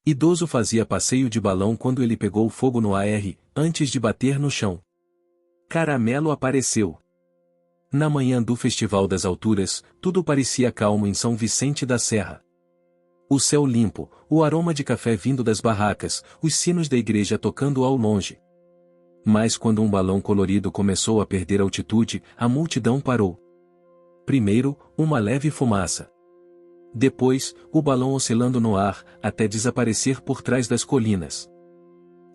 Idoso fazia passeio de balão quando ele pegou fogo no ar, antes de bater no chão. Caramelo apareceu. Na manhã do Festival das Alturas, tudo parecia calmo em São Vicente da Serra. O céu limpo, o aroma de café vindo das barracas, os sinos da igreja tocando ao longe. Mas quando um balão colorido começou a perder altitude, a multidão parou. Primeiro, uma leve fumaça. Depois, o balão oscilando no ar, até desaparecer por trás das colinas.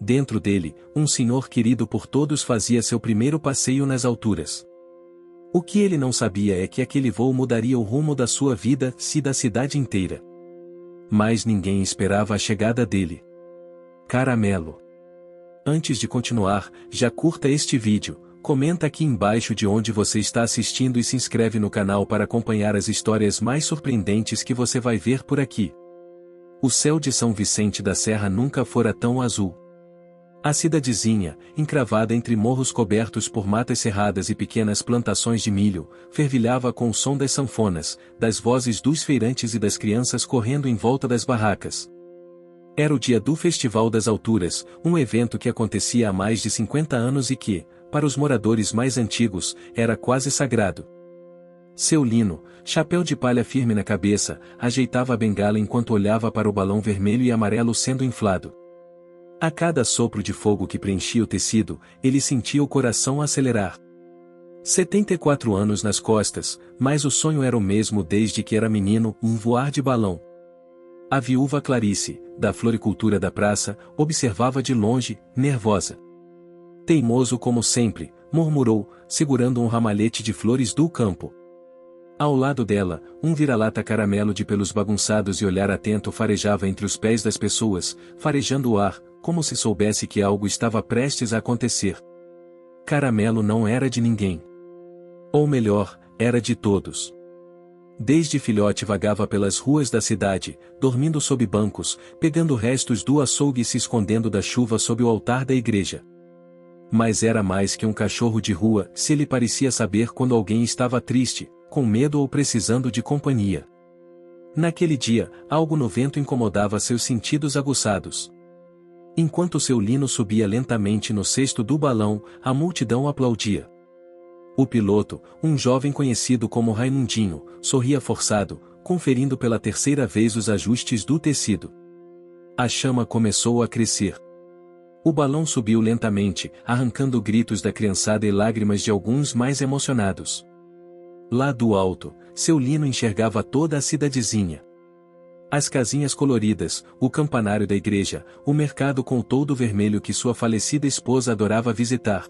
Dentro dele, um senhor querido por todos fazia seu primeiro passeio nas alturas. O que ele não sabia é que aquele voo mudaria o rumo da sua vida e da cidade inteira. Mas ninguém esperava a chegada dele. Caramelo. Antes de continuar, já curta este vídeo, comenta aqui embaixo de onde você está assistindo e se inscreve no canal para acompanhar as histórias mais surpreendentes que você vai ver por aqui. O céu de São Vicente da Serra nunca fora tão azul. A cidadezinha, encravada entre morros cobertos por matas cerradas e pequenas plantações de milho, fervilhava com o som das sanfonas, das vozes dos feirantes e das crianças correndo em volta das barracas. Era o dia do Festival das Alturas, um evento que acontecia há mais de 50 anos e que, para os moradores mais antigos, era quase sagrado. Seu Lino, chapéu de palha firme na cabeça, ajeitava a bengala enquanto olhava para o balão vermelho e amarelo sendo inflado. A cada sopro de fogo que preenchia o tecido, ele sentia o coração acelerar. 74 anos nas costas, mas o sonho era o mesmo desde que era menino, voar de balão. A viúva Clarice, da floricultura da praça, observava de longe, nervosa. Teimoso como sempre, murmurou, segurando um ramalhete de flores do campo. Ao lado dela, um vira-lata caramelo de pelos bagunçados e olhar atento farejava entre os pés das pessoas, farejando o ar, como se soubesse que algo estava prestes a acontecer. Caramelo não era de ninguém. Ou melhor, era de todos. Desde filhote vagava pelas ruas da cidade, dormindo sob bancos, pegando restos do açougue e se escondendo da chuva sob o altar da igreja. Mas era mais que um cachorro de rua, se ele parecia saber quando alguém estava triste, com medo ou precisando de companhia. Naquele dia, algo no vento incomodava seus sentidos aguçados. Enquanto seu Lino subia lentamente no cesto do balão, a multidão aplaudia. O piloto, um jovem conhecido como Raimundinho, sorria forçado, conferindo pela terceira vez os ajustes do tecido. A chama começou a crescer. O balão subiu lentamente, arrancando gritos da criançada e lágrimas de alguns mais emocionados. Lá do alto, seu Lino enxergava toda a cidadezinha. As casinhas coloridas, o campanário da igreja, o mercado com o toldo vermelho que sua falecida esposa adorava visitar.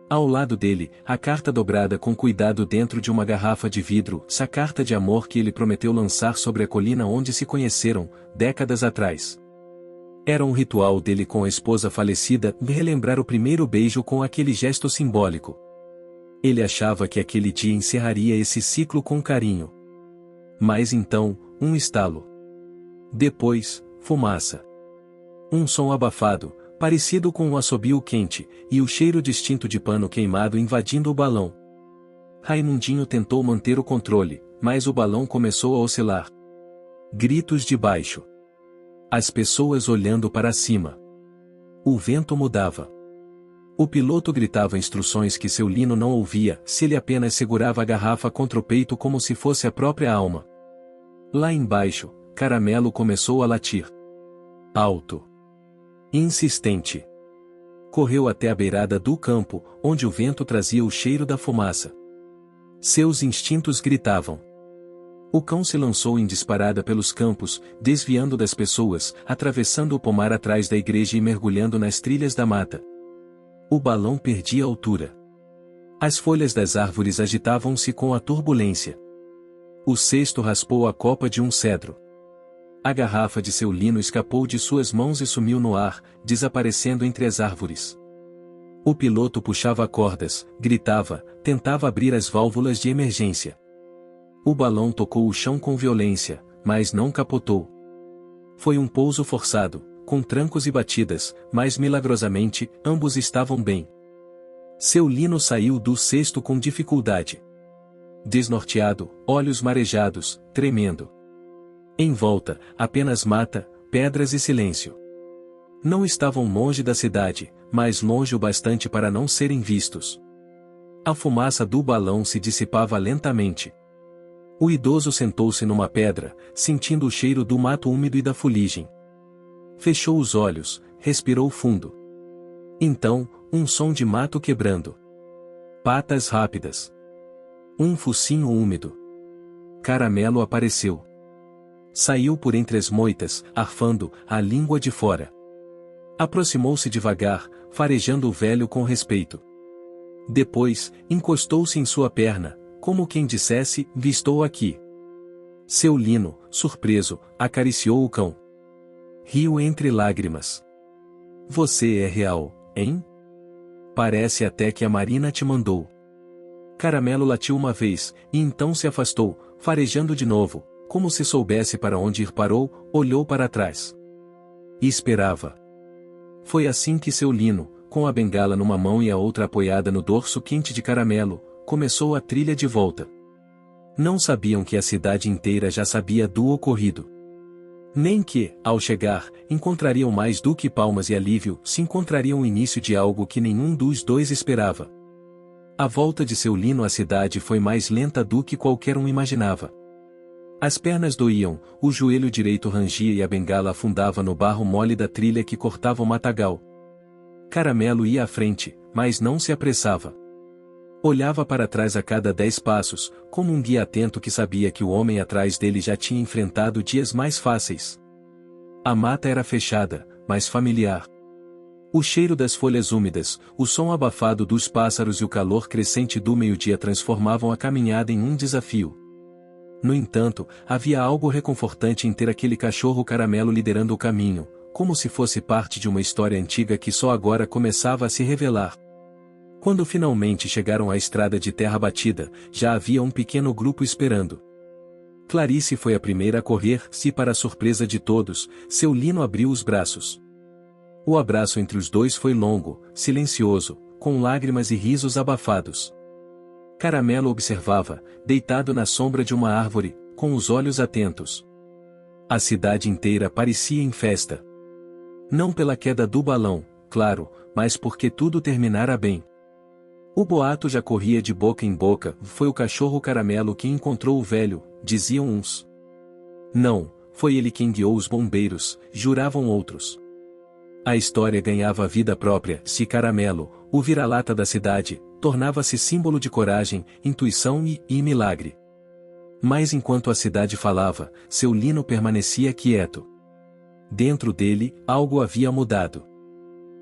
Ao lado dele, a carta dobrada com cuidado dentro de uma garrafa de vidro, a carta de amor que ele prometeu lançar sobre a colina onde se conheceram, décadas atrás. Era um ritual dele com a esposa falecida, relembrar o primeiro beijo com aquele gesto simbólico. Ele achava que aquele dia encerraria esse ciclo com carinho. Mas então, um estalo. Depois, fumaça. Um som abafado, parecido com um assobio quente, e o cheiro distinto de pano queimado invadindo o balão. Raimundinho tentou manter o controle, mas o balão começou a oscilar. Gritos de baixo. As pessoas olhando para cima. O vento mudava. O piloto gritava instruções que seu Lino não ouvia, se ele apenas segurava a garrafa contra o peito como se fosse a própria alma. Lá embaixo, Caramelo começou a latir. Alto. Insistente. Correu até a beirada do campo, onde o vento trazia o cheiro da fumaça. Seus instintos gritavam. O cão se lançou em disparada pelos campos, desviando das pessoas, atravessando o pomar atrás da igreja e mergulhando nas trilhas da mata. O balão perdia altura. As folhas das árvores agitavam-se com a turbulência. O cesto raspou a copa de um cedro. A garrafa de seu Lino escapou de suas mãos e sumiu no ar, desaparecendo entre as árvores. O piloto puxava cordas, gritava, tentava abrir as válvulas de emergência. O balão tocou o chão com violência, mas não capotou. Foi um pouso forçado, com trancos e batidas, mas milagrosamente, ambos estavam bem. Seu Lino saiu do cesto com dificuldade. Desnorteado, olhos marejados, tremendo. Em volta, apenas mata, pedras e silêncio. Não estavam longe da cidade, mas longe o bastante para não serem vistos. A fumaça do balão se dissipava lentamente. O idoso sentou-se numa pedra, sentindo o cheiro do mato úmido e da fuligem. Fechou os olhos, respirou fundo. Então, um som de mato quebrando. Patas rápidas. Um focinho úmido. Caramelo apareceu. Saiu por entre as moitas, arfando, a língua de fora. Aproximou-se devagar, farejando o velho com respeito. Depois, encostou-se em sua perna, como quem dissesse, estou aqui. Seu Lino, surpreso, acariciou o cão. Riu entre lágrimas. Você é real, hein? Parece até que a Marina te mandou. Caramelo latiu uma vez, e então se afastou, farejando de novo, como se soubesse para onde ir. Parou, olhou para trás. E esperava. Foi assim que seu Lino, com a bengala numa mão e a outra apoiada no dorso quente de Caramelo, começou a trilha de volta. Não sabiam que a cidade inteira já sabia do ocorrido. Nem que, ao chegar, encontrariam mais do que palmas e alívio, se encontrariam o início de algo que nenhum dos dois esperava. A volta de seu Lino à cidade foi mais lenta do que qualquer um imaginava. As pernas doíam, o joelho direito rangia e a bengala afundava no barro mole da trilha que cortava o matagal. Caramelo ia à frente, mas não se apressava. Olhava para trás a cada 10 passos, como um guia atento que sabia que o homem atrás dele já tinha enfrentado dias mais fáceis. A mata era fechada, mas familiar. O cheiro das folhas úmidas, o som abafado dos pássaros e o calor crescente do meio-dia transformavam a caminhada em um desafio. No entanto, havia algo reconfortante em ter aquele cachorro Caramelo liderando o caminho, como se fosse parte de uma história antiga que só agora começava a se revelar. Quando finalmente chegaram à estrada de terra batida, já havia um pequeno grupo esperando. Clarice foi a primeira a correr-se para a surpresa de todos, seu Lino abriu os braços. O abraço entre os dois foi longo, silencioso, com lágrimas e risos abafados. Caramelo observava, deitado na sombra de uma árvore, com os olhos atentos. A cidade inteira parecia em festa. Não pela queda do balão, claro, mas porque tudo terminara bem. O boato já corria de boca em boca, foi o cachorro Caramelo quem encontrou o velho, diziam uns. Não, foi ele quem guiou os bombeiros, juravam outros. A história ganhava vida própria, se Caramelo, o vira-lata da cidade, tornava-se símbolo de coragem, intuição e milagre. Mas enquanto a cidade falava, seu Lino permanecia quieto. Dentro dele, algo havia mudado.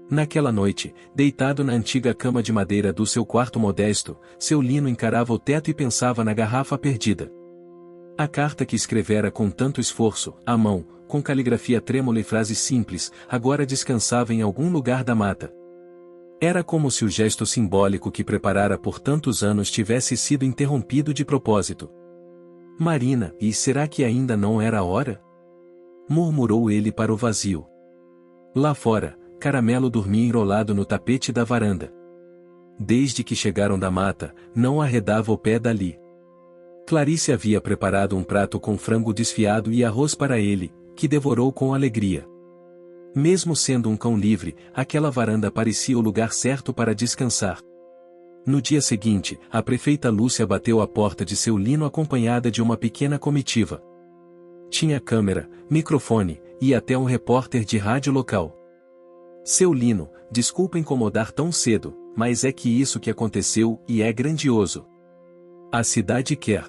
Naquela noite, deitado na antiga cama de madeira do seu quarto modesto, seu Lino encarava o teto e pensava na garrafa perdida. A carta que escrevera com tanto esforço, à mão, com caligrafia trêmula e frases simples, agora descansava em algum lugar da mata. Era como se o gesto simbólico que preparara por tantos anos tivesse sido interrompido de propósito. Marina, e será que ainda não era a hora? Murmurou ele para o vazio. Lá fora, Caramelo dormia enrolado no tapete da varanda. Desde que chegaram da mata, não arredava o pé dali. Clarice havia preparado um prato com frango desfiado e arroz para ele, que devorou com alegria. Mesmo sendo um cão livre, aquela varanda parecia o lugar certo para descansar. No dia seguinte, a prefeita Lúcia bateu à porta de seu Lino acompanhada de uma pequena comitiva. Tinha câmera, microfone, e até um repórter de rádio local. Seu Lino, desculpa incomodar tão cedo, mas é que isso que aconteceu e é grandioso. A cidade quer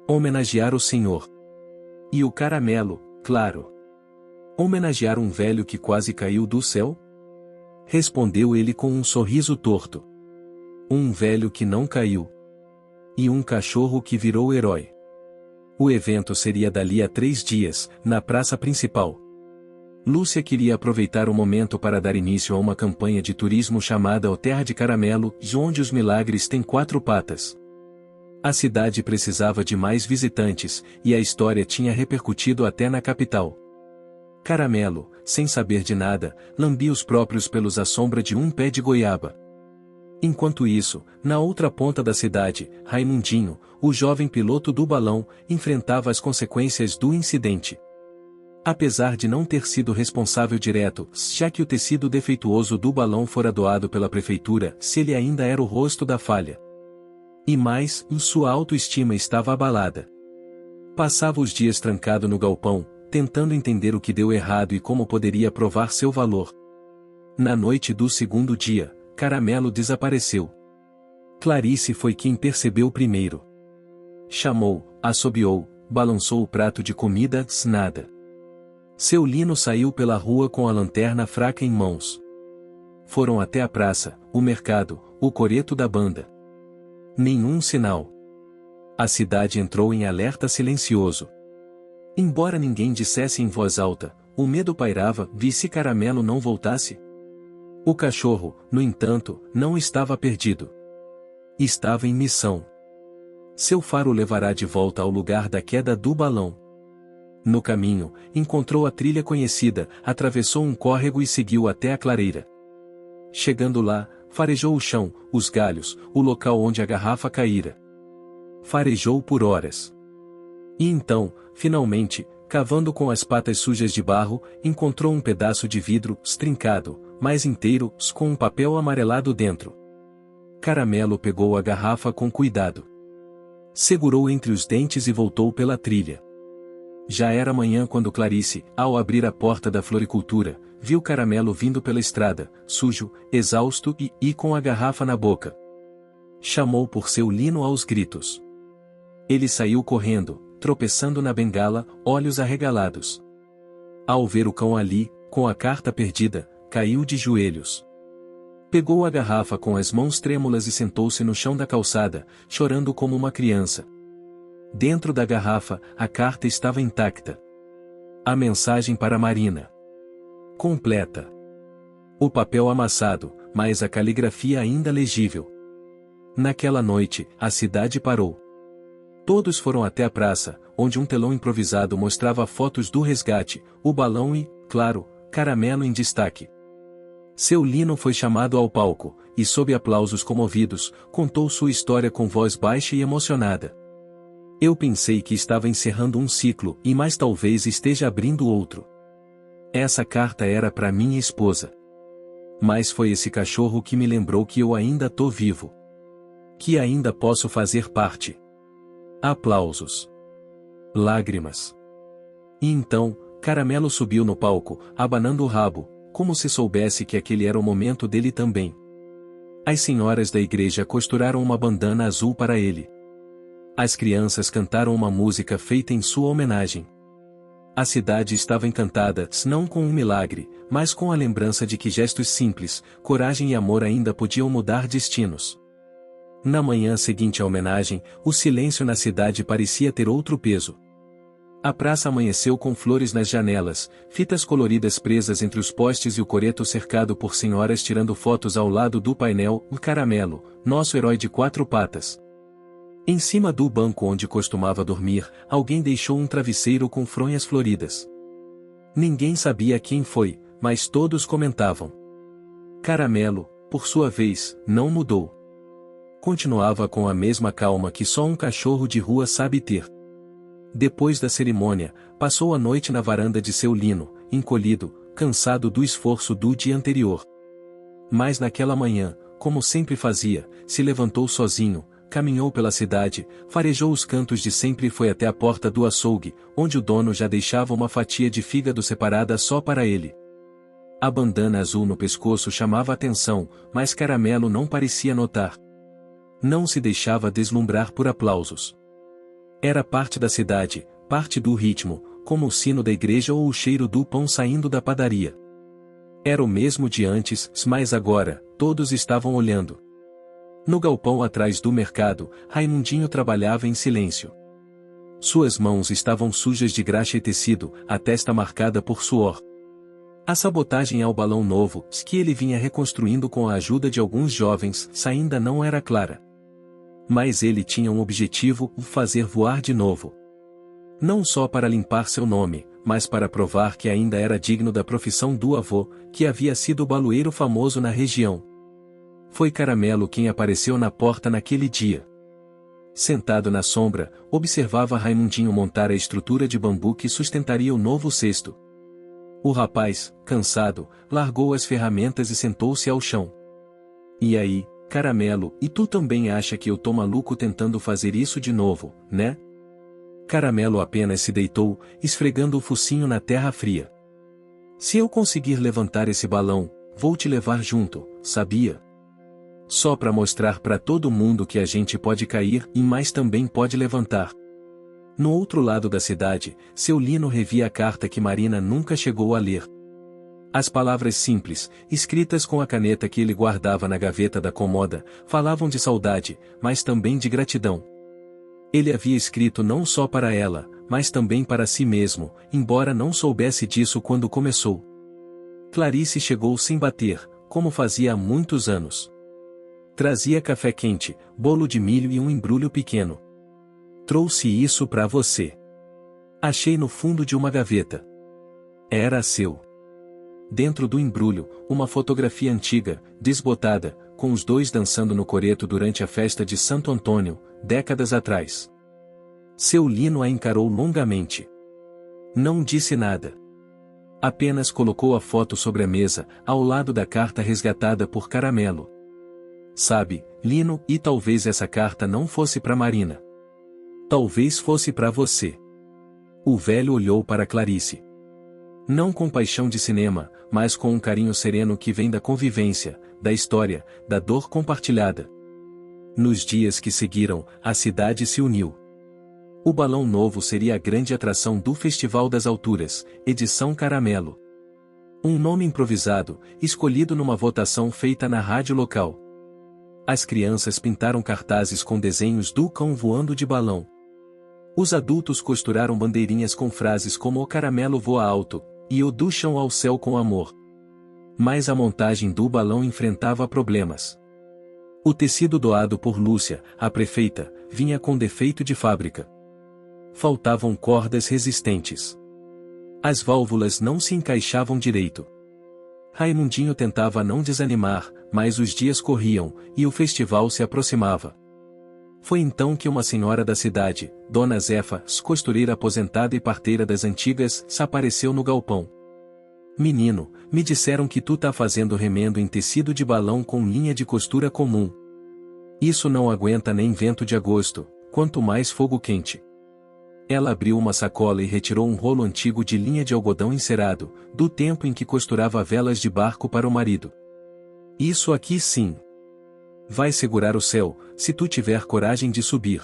homenagear o senhor. E o Caramelo, claro. Homenagear um velho que quase caiu do céu? Respondeu ele com um sorriso torto. Um velho que não caiu. E um cachorro que virou herói. O evento seria dali a 3 dias, na praça principal. Lúcia queria aproveitar o momento para dar início a uma campanha de turismo chamada O Terra de Caramelo, onde os milagres têm 4 patas. A cidade precisava de mais visitantes, e a história tinha repercutido até na capital. Caramelo, sem saber de nada, lambia os próprios pelos à sombra de um pé de goiaba. Enquanto isso, na outra ponta da cidade, Raimundinho, o jovem piloto do balão, enfrentava as consequências do incidente. Apesar de não ter sido responsável direto, já que o tecido defeituoso do balão fora doado pela prefeitura, se ele ainda era o rosto da falha. E mais, sua autoestima estava abalada. Passava os dias trancado no galpão, tentando entender o que deu errado e como poderia provar seu valor. Na noite do segundo dia, Caramelo desapareceu. Clarice foi quem percebeu primeiro. Chamou, assobiou, balançou o prato de comida, nada. Seu Lino saiu pela rua com a lanterna fraca em mãos. Foram até a praça, o mercado, o coreto da banda. Nenhum sinal. A cidade entrou em alerta silencioso. Embora ninguém dissesse em voz alta, o medo pairava, se Caramelo não voltasse. O cachorro, no entanto, não estava perdido. Estava em missão. Seu faro levará de volta ao lugar da queda do balão. No caminho, encontrou a trilha conhecida, atravessou um córrego e seguiu até a clareira. Chegando lá, farejou o chão, os galhos, o local onde a garrafa caíra. Farejou por horas. E então, finalmente, cavando com as patas sujas de barro, encontrou um pedaço de vidro, trincado, mas inteiro, com um papel amarelado dentro. Caramelo pegou a garrafa com cuidado. Segurou entre os dentes e voltou pela trilha. Já era manhã quando Clarice, ao abrir a porta da floricultura, viu Caramelo vindo pela estrada, sujo, exausto e com a garrafa na boca. Chamou por seu Lino aos gritos. Ele saiu correndo, tropeçando na bengala, olhos arregalados. Ao ver o cão ali, com a carta perdida, caiu de joelhos. Pegou a garrafa com as mãos trêmulas e sentou-se no chão da calçada, chorando como uma criança. Dentro da garrafa, a carta estava intacta. A mensagem para Marina. Completa. O papel amassado, mas a caligrafia ainda legível. Naquela noite, a cidade parou. Todos foram até a praça, onde um telão improvisado mostrava fotos do resgate, o balão e, claro, Caramelo em destaque. Seu Lino foi chamado ao palco, e sob aplausos comovidos, contou sua história com voz baixa e emocionada. Eu pensei que estava encerrando um ciclo, e mais talvez esteja abrindo outro. Essa carta era para minha esposa. Mas foi esse cachorro que me lembrou que eu ainda tô vivo. Que ainda posso fazer parte. Aplausos. Lágrimas. E então, Caramelo subiu no palco, abanando o rabo, como se soubesse que aquele era o momento dele também. As senhoras da igreja costuraram uma bandana azul para ele. As crianças cantaram uma música feita em sua homenagem. A cidade estava encantada, não com um milagre, mas com a lembrança de que gestos simples, coragem e amor ainda podiam mudar destinos. Na manhã seguinte à homenagem, o silêncio na cidade parecia ter outro peso. A praça amanheceu com flores nas janelas, fitas coloridas presas entre os postes e o coreto cercado por senhoras tirando fotos ao lado do painel, o Caramelo, nosso herói de 4 patas. Em cima do banco onde costumava dormir, alguém deixou um travesseiro com fronhas floridas. Ninguém sabia quem foi, mas todos comentavam. Caramelo, por sua vez, não mudou. Continuava com a mesma calma que só um cachorro de rua sabe ter. Depois da cerimônia, passou a noite na varanda de seu Lino, encolhido, cansado do esforço do dia anterior. Mas naquela manhã, como sempre fazia, se levantou sozinho, caminhou pela cidade, farejou os cantos de sempre e foi até a porta do açougue, onde o dono já deixava uma fatia de fígado separada só para ele. A bandana azul no pescoço chamava a atenção, mas Caramelo não parecia notar. Não se deixava deslumbrar por aplausos. Era parte da cidade, parte do ritmo, como o sino da igreja ou o cheiro do pão saindo da padaria. Era o mesmo de antes, mas agora, todos estavam olhando. No galpão atrás do mercado, Raimundinho trabalhava em silêncio. Suas mãos estavam sujas de graxa e tecido, a testa marcada por suor. A sabotagem ao balão novo, que ele vinha reconstruindo com a ajuda de alguns jovens, ainda não era clara. Mas ele tinha um objetivo, fazer voar de novo. Não só para limpar seu nome, mas para provar que ainda era digno da profissão do avô, que havia sido baloeiro famoso na região. Foi Caramelo quem apareceu na porta naquele dia. Sentado na sombra, observava Raimundinho montar a estrutura de bambu que sustentaria o novo cesto. O rapaz, cansado, largou as ferramentas e sentou-se ao chão. E aí, Caramelo, e tu também acha que eu tô maluco tentando fazer isso de novo, né? Caramelo apenas se deitou, esfregando o focinho na terra fria. Se eu conseguir levantar esse balão, vou te levar junto, sabia? Só para mostrar para todo mundo que a gente pode cair e mais também pode levantar. No outro lado da cidade, seu Lino revia a carta que Marina nunca chegou a ler. As palavras simples, escritas com a caneta que ele guardava na gaveta da cômoda, falavam de saudade, mas também de gratidão. Ele havia escrito não só para ela, mas também para si mesmo, embora não soubesse disso quando começou. Clarice chegou sem bater, como fazia há muitos anos. Trazia café quente, bolo de milho e um embrulho pequeno. Trouxe isso para você. Achei no fundo de uma gaveta. Era seu. Dentro do embrulho, uma fotografia antiga, desbotada, com os dois dançando no coreto durante a festa de Santo Antônio, décadas atrás. Seu Lino a encarou longamente. Não disse nada. Apenas colocou a foto sobre a mesa, ao lado da carta resgatada por Caramelo. Sabe, Lino, e talvez essa carta não fosse para Marina. Talvez fosse para você. O velho olhou para Clarice. Não com paixão de cinema, mas com um carinho sereno que vem da convivência, da história, da dor compartilhada. Nos dias que seguiram, a cidade se uniu. O balão novo seria a grande atração do Festival das Alturas, edição Caramelo. Um nome improvisado, escolhido numa votação feita na rádio local. As crianças pintaram cartazes com desenhos do cão voando de balão. Os adultos costuraram bandeirinhas com frases como "O caramelo voa alto", e "O do chão ao céu com amor". Mas a montagem do balão enfrentava problemas. O tecido doado por Lúcia, a prefeita, vinha com defeito de fábrica. Faltavam cordas resistentes. As válvulas não se encaixavam direito. Raimundinho tentava não desanimar, mas os dias corriam, e o festival se aproximava. Foi então que uma senhora da cidade, Dona Zefa, costureira aposentada e parteira das antigas, se apareceu no galpão. "Menino, me disseram que tu tá fazendo remendo em tecido de balão com linha de costura comum. Isso não aguenta nem vento de agosto, quanto mais fogo quente." Ela abriu uma sacola e retirou um rolo antigo de linha de algodão encerado, do tempo em que costurava velas de barco para o marido. "Isso aqui sim. Vai segurar o céu, se tu tiver coragem de subir."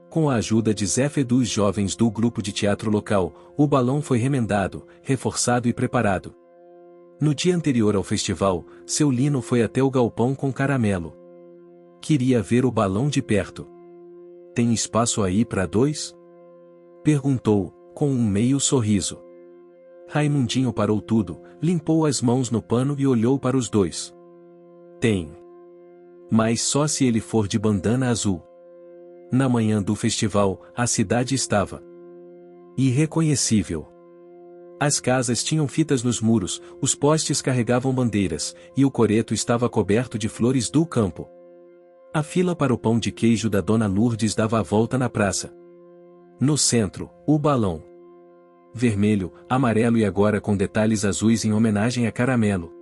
Com a ajuda de Zefa e dos jovens do grupo de teatro local, o balão foi remendado, reforçado e preparado. No dia anterior ao festival, seu Lino foi até o galpão com Caramelo. Queria ver o balão de perto. "Tem espaço aí para dois?" perguntou, com um meio sorriso. Raimundinho parou tudo, limpou as mãos no pano e olhou para os dois. "Tem. Mas só se ele for de bandana azul." Na manhã do festival, a cidade estava irreconhecível. As casas tinham fitas nos muros, os postes carregavam bandeiras, e o coreto estava coberto de flores do campo. A fila para o pão de queijo da Dona Lourdes dava a volta na praça. No centro, o balão. Vermelho, amarelo e agora com detalhes azuis em homenagem a Caramelo.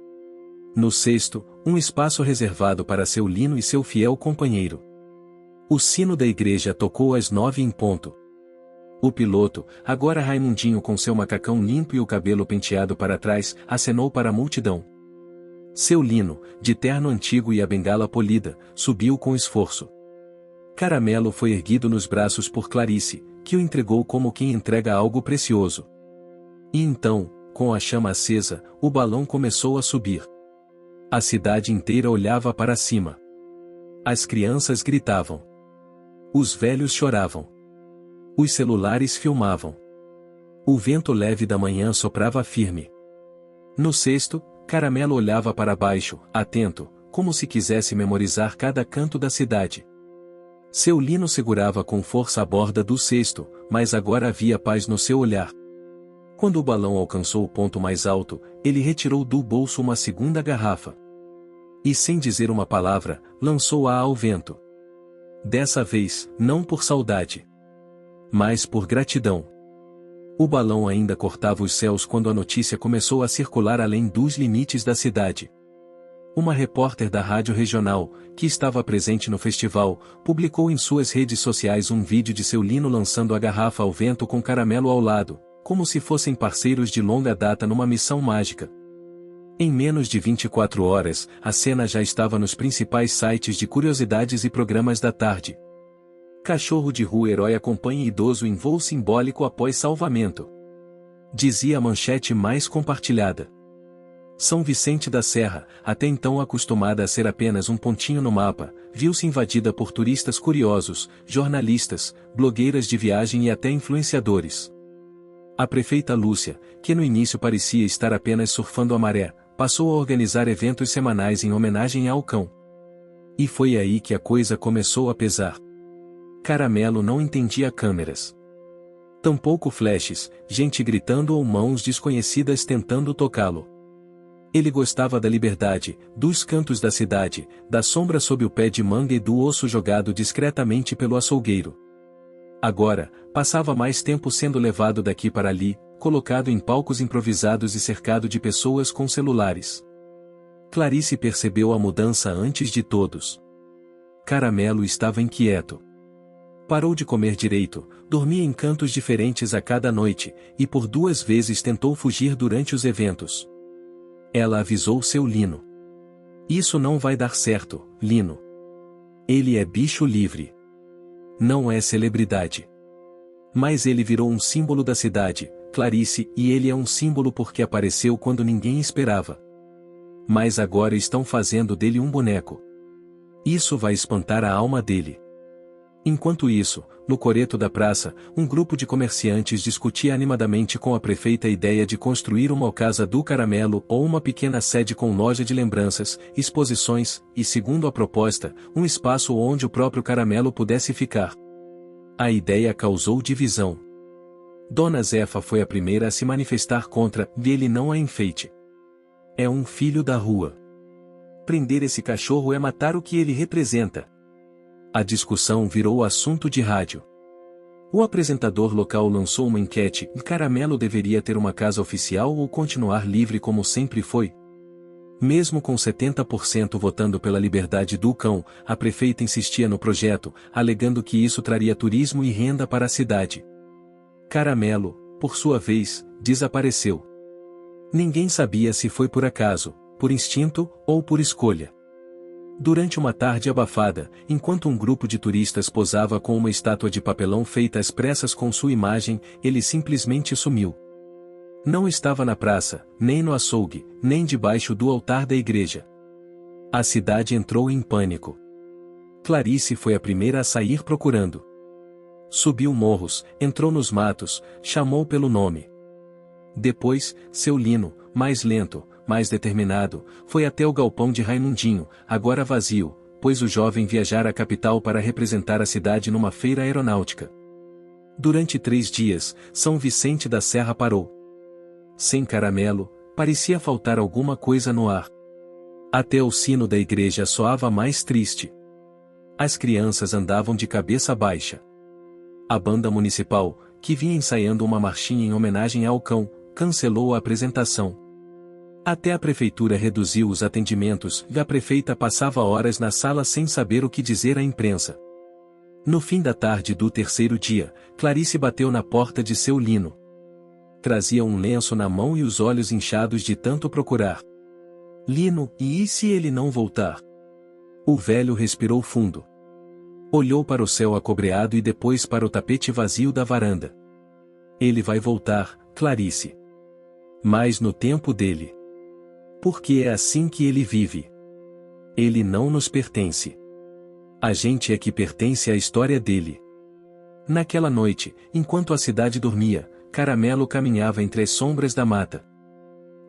No cesto, um espaço reservado para seu Lino e seu fiel companheiro. O sino da igreja tocou às 9 em ponto. O piloto, agora Raimundinho com seu macacão limpo e o cabelo penteado para trás, acenou para a multidão. Seu Lino, de terno antigo e a bengala polida, subiu com esforço. Caramelo foi erguido nos braços por Clarice, que o entregou como quem entrega algo precioso. E então, com a chama acesa, o balão começou a subir. A cidade inteira olhava para cima. As crianças gritavam. Os velhos choravam. Os celulares filmavam. O vento leve da manhã soprava firme. No cesto, Caramelo olhava para baixo, atento, como se quisesse memorizar cada canto da cidade. Seu Lino segurava com força a borda do cesto, mas agora havia paz no seu olhar. Quando o balão alcançou o ponto mais alto, ele retirou do bolso uma segunda garrafa. E sem dizer uma palavra, lançou-a ao vento. Dessa vez, não por saudade, mas por gratidão. O balão ainda cortava os céus quando a notícia começou a circular além dos limites da cidade. Uma repórter da rádio regional, que estava presente no festival, publicou em suas redes sociais um vídeo de seu Lino lançando a garrafa ao vento com Caramelo ao lado, como se fossem parceiros de longa data numa missão mágica. Em menos de 24 horas, a cena já estava nos principais sites de curiosidades e programas da tarde. Cachorro de rua herói acompanha idoso em voo simbólico após salvamento. Dizia a manchete mais compartilhada. São Vicente da Serra, até então acostumada a ser apenas um pontinho no mapa, viu-se invadida por turistas curiosos, jornalistas, blogueiras de viagem e até influenciadores. A prefeita Lúcia, que no início parecia estar apenas surfando a maré, passou a organizar eventos semanais em homenagem ao cão. E foi aí que a coisa começou a pesar. Caramelo não entendia câmeras. Tampouco flashes, gente gritando ou mãos desconhecidas tentando tocá-lo. Ele gostava da liberdade, dos cantos da cidade, da sombra sob o pé de manga e do osso jogado discretamente pelo açougueiro. Agora, passava mais tempo sendo levado daqui para ali, colocado em palcos improvisados e cercado de pessoas com celulares. Clarice percebeu a mudança antes de todos. Caramelo estava inquieto. Parou de comer direito, dormia em cantos diferentes a cada noite, e por 2 vezes tentou fugir durante os eventos. Ela avisou seu Lino. Isso não vai dar certo, Lino. Ele é bicho livre. Não é celebridade. Mas ele virou um símbolo da cidade, Clarice, e ele é um símbolo porque apareceu quando ninguém esperava. Mas agora estão fazendo dele um boneco. Isso vai espantar a alma dele. Enquanto isso, no coreto da praça, um grupo de comerciantes discutia animadamente com a prefeita a ideia de construir uma casa do Caramelo ou uma pequena sede com loja de lembranças, exposições, e segundo a proposta, um espaço onde o próprio Caramelo pudesse ficar. A ideia causou divisão. Dona Zefa foi a primeira a se manifestar contra, ele não é enfeite. É um filho da rua. Prender esse cachorro é matar o que ele representa. A discussão virou assunto de rádio. O apresentador local lançou uma enquete: Caramelo deveria ter uma casa oficial ou continuar livre como sempre foi? Mesmo com 70% votando pela liberdade do cão, a prefeita insistia no projeto, alegando que isso traria turismo e renda para a cidade. Caramelo, por sua vez, desapareceu. Ninguém sabia se foi por acaso, por instinto ou por escolha. Durante uma tarde abafada, enquanto um grupo de turistas posava com uma estátua de papelão feita às pressas com sua imagem, ele simplesmente sumiu. Não estava na praça, nem no açougue, nem debaixo do altar da igreja. A cidade entrou em pânico. Clarice foi a primeira a sair procurando. Subiu morros, entrou nos matos, chamou pelo nome. Depois, seu Lino, mais lento, mais determinado, foi até o galpão de Raimundinho, agora vazio, pois o jovem viajara à capital para representar a cidade numa feira aeronáutica. Durante 3 dias, São Vicente da Serra parou. Sem Caramelo, parecia faltar alguma coisa no ar. Até o sino da igreja soava mais triste. As crianças andavam de cabeça baixa. A banda municipal, que vinha ensaiando uma marchinha em homenagem ao cão, cancelou a apresentação. Até a prefeitura reduziu os atendimentos e a prefeita passava horas na sala sem saber o que dizer à imprensa. No fim da tarde do 3º dia, Clarice bateu na porta de seu Lino. Trazia um lenço na mão e os olhos inchados de tanto procurar. Lino, e se ele não voltar? O velho respirou fundo. Olhou para o céu acobreado e depois para o tapete vazio da varanda. Ele vai voltar, Clarice. Mas no tempo dele. Porque é assim que ele vive. Ele não nos pertence. A gente é que pertence à história dele. Naquela noite, enquanto a cidade dormia, Caramelo caminhava entre as sombras da mata.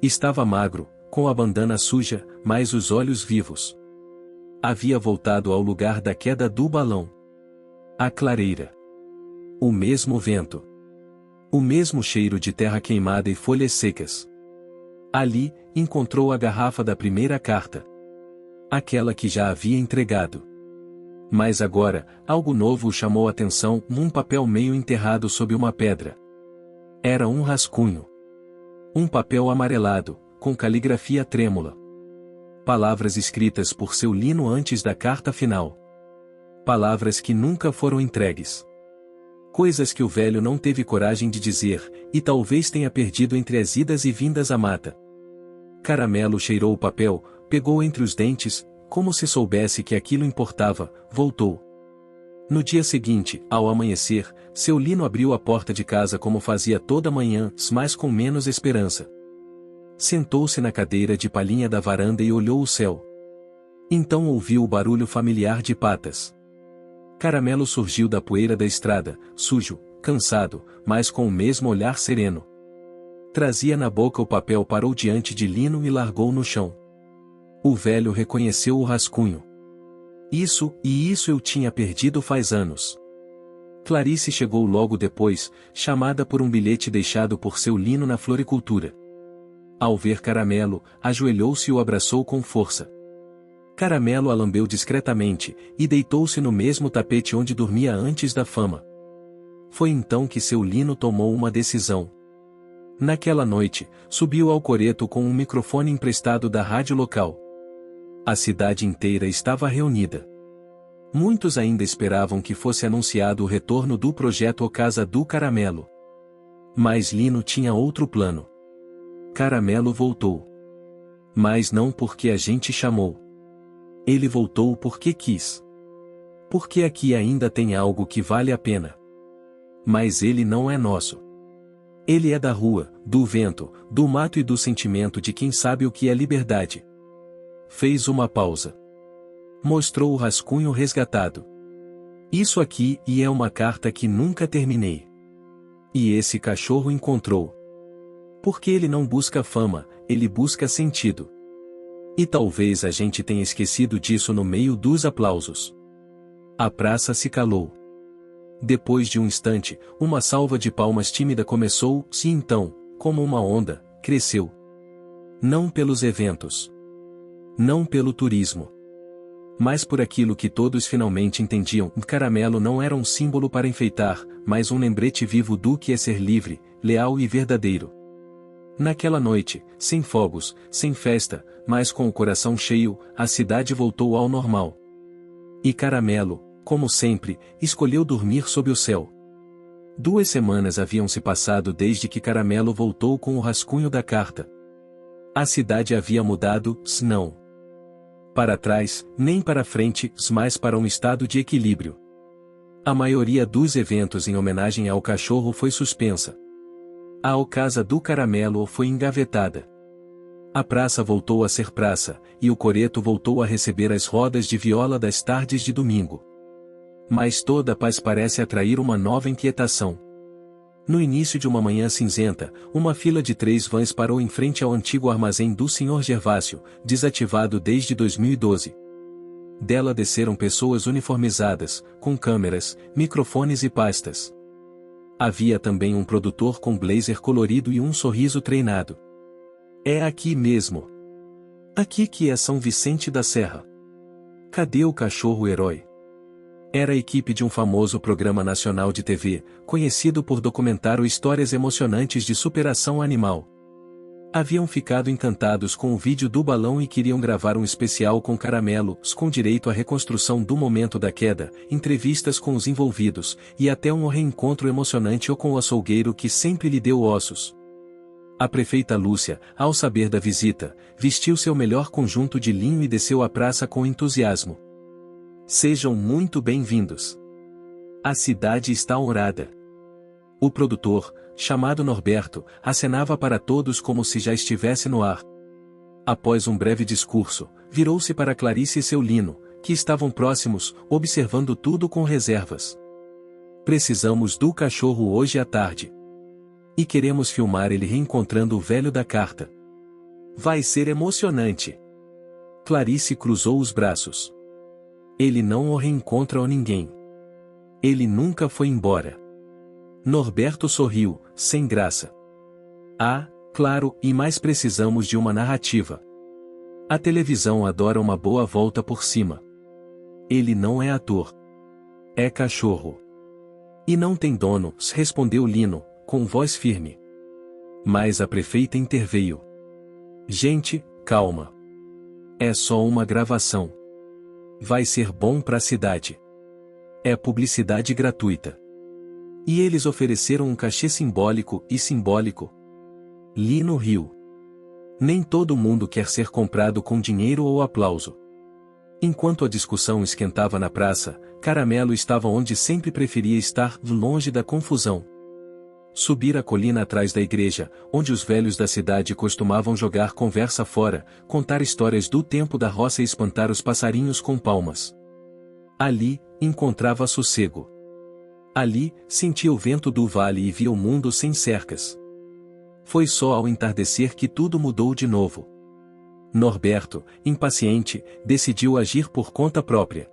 Estava magro, com a bandana suja, mas os olhos vivos. Havia voltado ao lugar da queda do balão. A clareira. O mesmo vento. O mesmo cheiro de terra queimada e folhas secas. Ali, encontrou a garrafa da primeira carta. Aquela que já havia entregado. Mas agora, algo novo o chamou a atenção, um papel meio enterrado sob uma pedra. Era um rascunho. Um papel amarelado, com caligrafia trêmula. Palavras escritas por seu Lino antes da carta final. Palavras que nunca foram entregues. Coisas que o velho não teve coragem de dizer, e talvez tenha perdido entre as idas e vindas à mata. Caramelo cheirou o papel, pegou entre os dentes, como se soubesse que aquilo importava, voltou. No dia seguinte, ao amanhecer, seu Lino abriu a porta de casa como fazia toda manhã, mas com menos esperança. Sentou-se na cadeira de palhinha da varanda e olhou o céu. Então ouviu o barulho familiar de patas. Caramelo surgiu da poeira da estrada, sujo, cansado, mas com o mesmo olhar sereno. Trazia na boca o papel, parou diante de Lino e largou no chão. O velho reconheceu o rascunho. Isso eu tinha perdido faz anos. Clarice chegou logo depois, chamada por um bilhete deixado por seu Lino na floricultura. Ao ver Caramelo, ajoelhou-se e o abraçou com força. Caramelo a lambeu discretamente, e deitou-se no mesmo tapete onde dormia antes da fama. Foi então que seu Lino tomou uma decisão. Naquela noite, subiu ao coreto com um microfone emprestado da rádio local. A cidade inteira estava reunida. Muitos ainda esperavam que fosse anunciado o retorno do projeto O Casa do Caramelo. Mas Lino tinha outro plano. Caramelo voltou. Mas não porque a gente chamou. Ele voltou porque quis. Porque aqui ainda tem algo que vale a pena. Mas ele não é nosso. Ele é da rua, do vento, do mato e do sentimento de quem sabe o que é liberdade. Fez uma pausa. Mostrou o rascunho resgatado. Isso aqui é uma carta que nunca terminei. E esse cachorro encontrou. Porque ele não busca fama, ele busca sentido. E talvez a gente tenha esquecido disso no meio dos aplausos. A praça se calou. Depois de um instante, uma salva de palmas tímida começou, e então, como uma onda, cresceu. Não pelos eventos. Não pelo turismo. Mas por aquilo que todos finalmente entendiam, Caramelo não era um símbolo para enfeitar, mas um lembrete vivo do que é ser livre, leal e verdadeiro. Naquela noite, sem fogos, sem festa, mas com o coração cheio, a cidade voltou ao normal. E Caramelo, como sempre, escolheu dormir sob o céu. 2 semanas haviam se passado desde que Caramelo voltou com o rascunho da carta. A cidade havia mudado, não para trás, nem para frente, mas para um estado de equilíbrio. A maioria dos eventos em homenagem ao cachorro foi suspensa. A O Casa do Caramelo foi engavetada. A praça voltou a ser praça, e o coreto voltou a receber as rodas de viola das tardes de domingo. Mas toda a paz parece atrair uma nova inquietação. No início de uma manhã cinzenta, uma fila de 3 vans parou em frente ao antigo armazém do Sr. Gervásio, desativado desde 2012. Dela desceram pessoas uniformizadas, com câmeras, microfones e pastas. Havia também um produtor com blazer colorido e um sorriso treinado. É aqui mesmo. Aqui que é São Vicente da Serra. Cadê o cachorro-herói? Era a equipe de um famoso programa nacional de TV, conhecido por documentar histórias emocionantes de superação animal. Haviam ficado encantados com o vídeo do balão e queriam gravar um especial com Caramelo, com direito à reconstrução do momento da queda, entrevistas com os envolvidos, e até um reencontro emocionante com o açougueiro que sempre lhe deu ossos. A prefeita Lúcia, ao saber da visita, vestiu seu melhor conjunto de linho e desceu à praça com entusiasmo. Sejam muito bem-vindos. A cidade está honrada. O produtor, chamado Norberto, acenava para todos como se já estivesse no ar. Após um breve discurso, virou-se para Clarice e seu Lino, que estavam próximos, observando tudo com reservas. Precisamos do cachorro hoje à tarde. E queremos filmar ele reencontrando o velho da carta. Vai ser emocionante. Clarice cruzou os braços. Ele não o reencontra a ninguém. Ele nunca foi embora. Norberto sorriu, sem graça. Ah, claro, e mais precisamos de uma narrativa. A televisão adora uma boa volta por cima. Ele não é ator. É cachorro. E não tem dono, respondeu Lino, com voz firme. Mas a prefeita interveio. Gente, calma. É só uma gravação. Vai ser bom para a cidade. É publicidade gratuita. E eles ofereceram um cachê simbólico. Lino riu. Nem todo mundo quer ser comprado com dinheiro ou aplauso. Enquanto a discussão esquentava na praça, Caramelo estava onde sempre preferia estar, longe da confusão. Subir a colina atrás da igreja, onde os velhos da cidade costumavam jogar conversa fora, contar histórias do tempo da roça e espantar os passarinhos com palmas. Ali, encontrava sossego. Ali, sentia o vento do vale e via o mundo sem cercas. Foi só ao entardecer que tudo mudou de novo. Norberto, impaciente, decidiu agir por conta própria.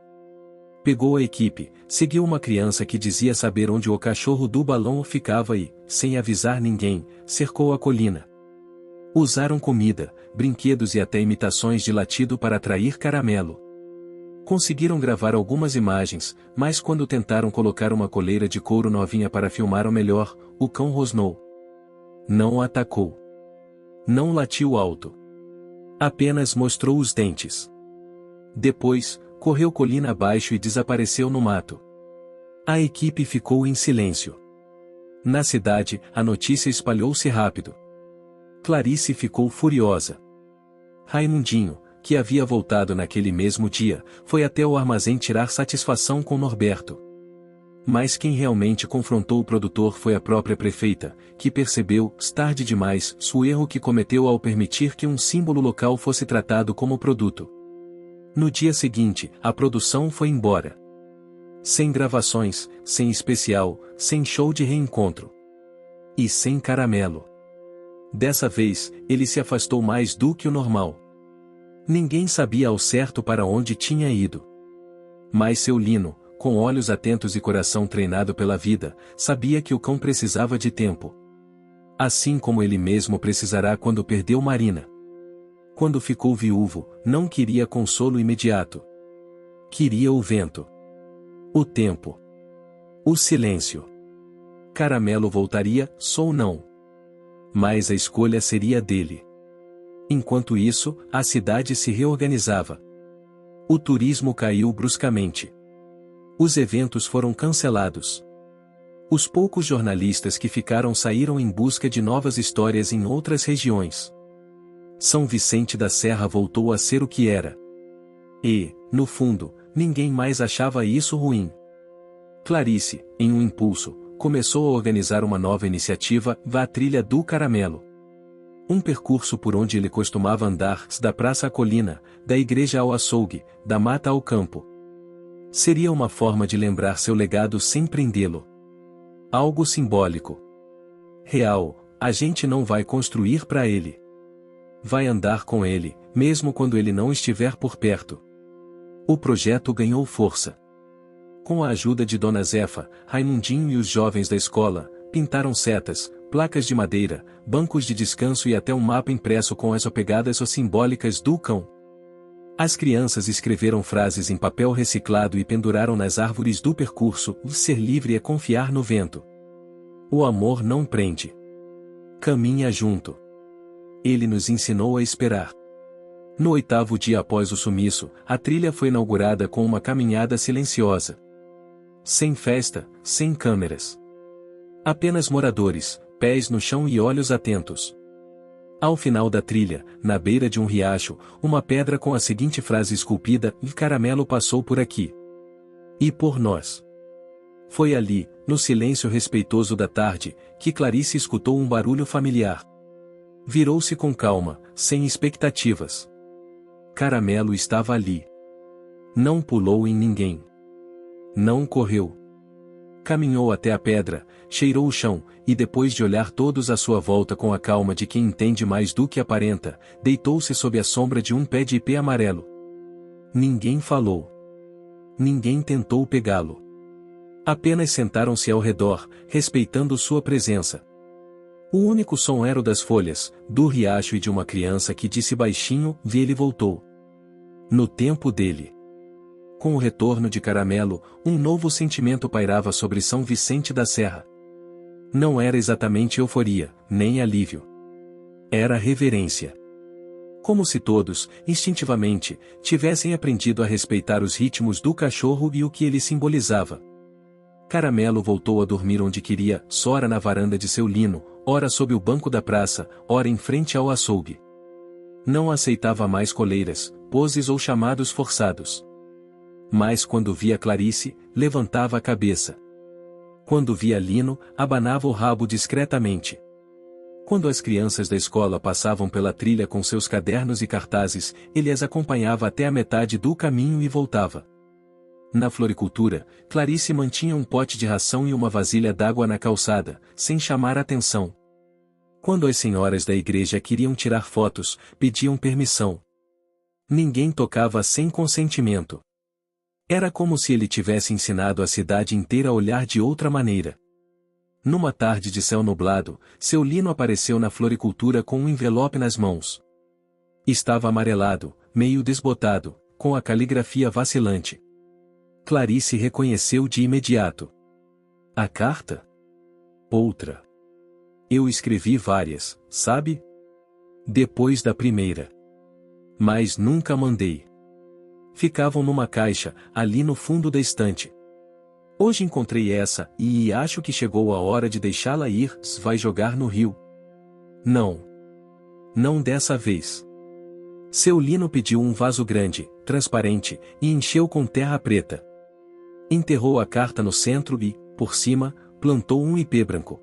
Pegou a equipe, seguiu uma criança que dizia saber onde o cachorro do balão ficava e, sem avisar ninguém, cercou a colina. Usaram comida, brinquedos e até imitações de latido para atrair Caramelo. Conseguiram gravar algumas imagens, mas quando tentaram colocar uma coleira de couro novinha para filmar o melhor, o cão rosnou. Não atacou. Não latiu alto. Apenas mostrou os dentes. Depois, correu colina abaixo e desapareceu no mato. A equipe ficou em silêncio. Na cidade, a notícia espalhou-se rápido. Clarice ficou furiosa. Raimundinho, que havia voltado naquele mesmo dia, foi até o armazém tirar satisfação com Norberto. Mas quem realmente confrontou o produtor foi a própria prefeita, que percebeu, tarde demais, o erro que cometeu ao permitir que um símbolo local fosse tratado como produto. No dia seguinte, a produção foi embora. Sem gravações, sem especial, sem show de reencontro. E sem Caramelo. Dessa vez, ele se afastou mais do que o normal. Ninguém sabia ao certo para onde tinha ido. Mas seu Lino, com olhos atentos e coração treinado pela vida, sabia que o cão precisava de tempo. Assim como ele mesmo precisará quando perdeu Marina. Quando ficou viúvo, não queria consolo imediato. Queria o vento. O tempo. O silêncio. Caramelo voltaria, ou não. Mas a escolha seria dele. Enquanto isso, a cidade se reorganizava. O turismo caiu bruscamente. Os eventos foram cancelados. Os poucos jornalistas que ficaram saíram em busca de novas histórias em outras regiões. São Vicente da Serra voltou a ser o que era. E, no fundo, ninguém mais achava isso ruim. Clarice, em um impulso, começou a organizar uma nova iniciativa, a Trilha do Caramelo. Um percurso por onde ele costumava andar, da praça à colina, da igreja ao açougue, da mata ao campo. Seria uma forma de lembrar seu legado sem prendê-lo. Algo simbólico. Real, a gente não vai construir para ele. Vai andar com ele, mesmo quando ele não estiver por perto. O projeto ganhou força. Com a ajuda de Dona Zefa, Raimundinho e os jovens da escola, pintaram setas, placas de madeira, bancos de descanso e até um mapa impresso com as pegadas simbólicas do cão. As crianças escreveram frases em papel reciclado e penduraram nas árvores do percurso: ser livre é confiar no vento. O amor não prende. Caminha junto. Ele nos ensinou a esperar. No 8º dia após o sumiço, a trilha foi inaugurada com uma caminhada silenciosa. Sem festa, sem câmeras. Apenas moradores, pés no chão e olhos atentos. Ao final da trilha, na beira de um riacho, uma pedra com a seguinte frase esculpida: Caramelo passou por aqui. E por nós. Foi ali, no silêncio respeitoso da tarde, que Clarice escutou um barulho familiar. Virou-se com calma, sem expectativas. Caramelo estava ali. Não pulou em ninguém. Não correu. Caminhou até a pedra, cheirou o chão, e depois de olhar todos à sua volta com a calma de quem entende mais do que aparenta, deitou-se sob a sombra de um pé de ipê amarelo. Ninguém falou. Ninguém tentou pegá-lo. Apenas sentaram-se ao redor, respeitando sua presença. O único som era o das folhas, do riacho e de uma criança que disse baixinho: ele voltou. No tempo dele. Com o retorno de Caramelo, um novo sentimento pairava sobre São Vicente da Serra. Não era exatamente euforia, nem alívio. Era reverência. Como se todos, instintivamente, tivessem aprendido a respeitar os ritmos do cachorro e o que ele simbolizava. Caramelo voltou a dormir onde queria, ora na varanda de seu lino, ora sob o banco da praça, ora em frente ao açougue. Não aceitava mais coleiras, poses ou chamados forçados. Mas quando via Clarice, levantava a cabeça. Quando via Lino, abanava o rabo discretamente. Quando as crianças da escola passavam pela trilha com seus cadernos e cartazes, ele as acompanhava até a metade do caminho e voltava. Na floricultura, Clarice mantinha um pote de ração e uma vasilha d'água na calçada, sem chamar atenção. Quando as senhoras da igreja queriam tirar fotos, pediam permissão. Ninguém tocava sem consentimento. Era como se ele tivesse ensinado a cidade inteira a olhar de outra maneira. Numa tarde de céu nublado, seu Lino apareceu na floricultura com um envelope nas mãos. Estava amarelado, meio desbotado, com a caligrafia vacilante. Clarice reconheceu de imediato. A carta? Outra. Eu escrevi várias, sabe? Depois da primeira. Mas nunca mandei. Ficavam numa caixa, ali no fundo da estante. Hoje encontrei essa, e acho que chegou a hora de deixá-la ir. Vai jogar no rio. Não. Não dessa vez. Seu Lino pediu um vaso grande, transparente, e encheu com terra preta. Enterrou a carta no centro e, por cima, plantou um ipê branco.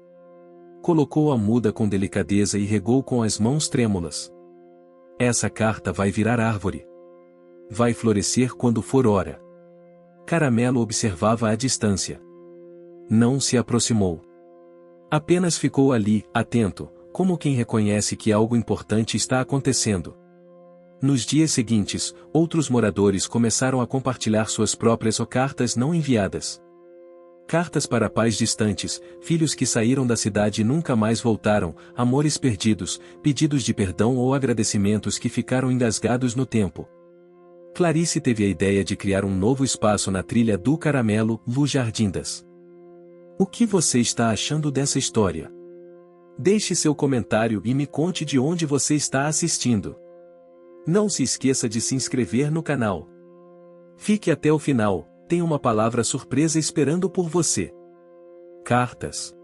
Colocou a muda com delicadeza e regou com as mãos trêmulas. Essa carta vai virar árvore. Vai florescer quando for hora. Caramelo observava à distância. Não se aproximou. Apenas ficou ali, atento, como quem reconhece que algo importante está acontecendo. Nos dias seguintes, outros moradores começaram a compartilhar suas próprias cartas não enviadas. Cartas para pais distantes, filhos que saíram da cidade e nunca mais voltaram, amores perdidos, pedidos de perdão ou agradecimentos que ficaram engasgados no tempo. Clarice teve a ideia de criar um novo espaço na trilha do Caramelo, Lu Jardindas. O que você está achando dessa história? Deixe seu comentário e me conte de onde você está assistindo. Não se esqueça de se inscrever no canal. Fique até o final, tem uma palavra surpresa esperando por você. Cartas.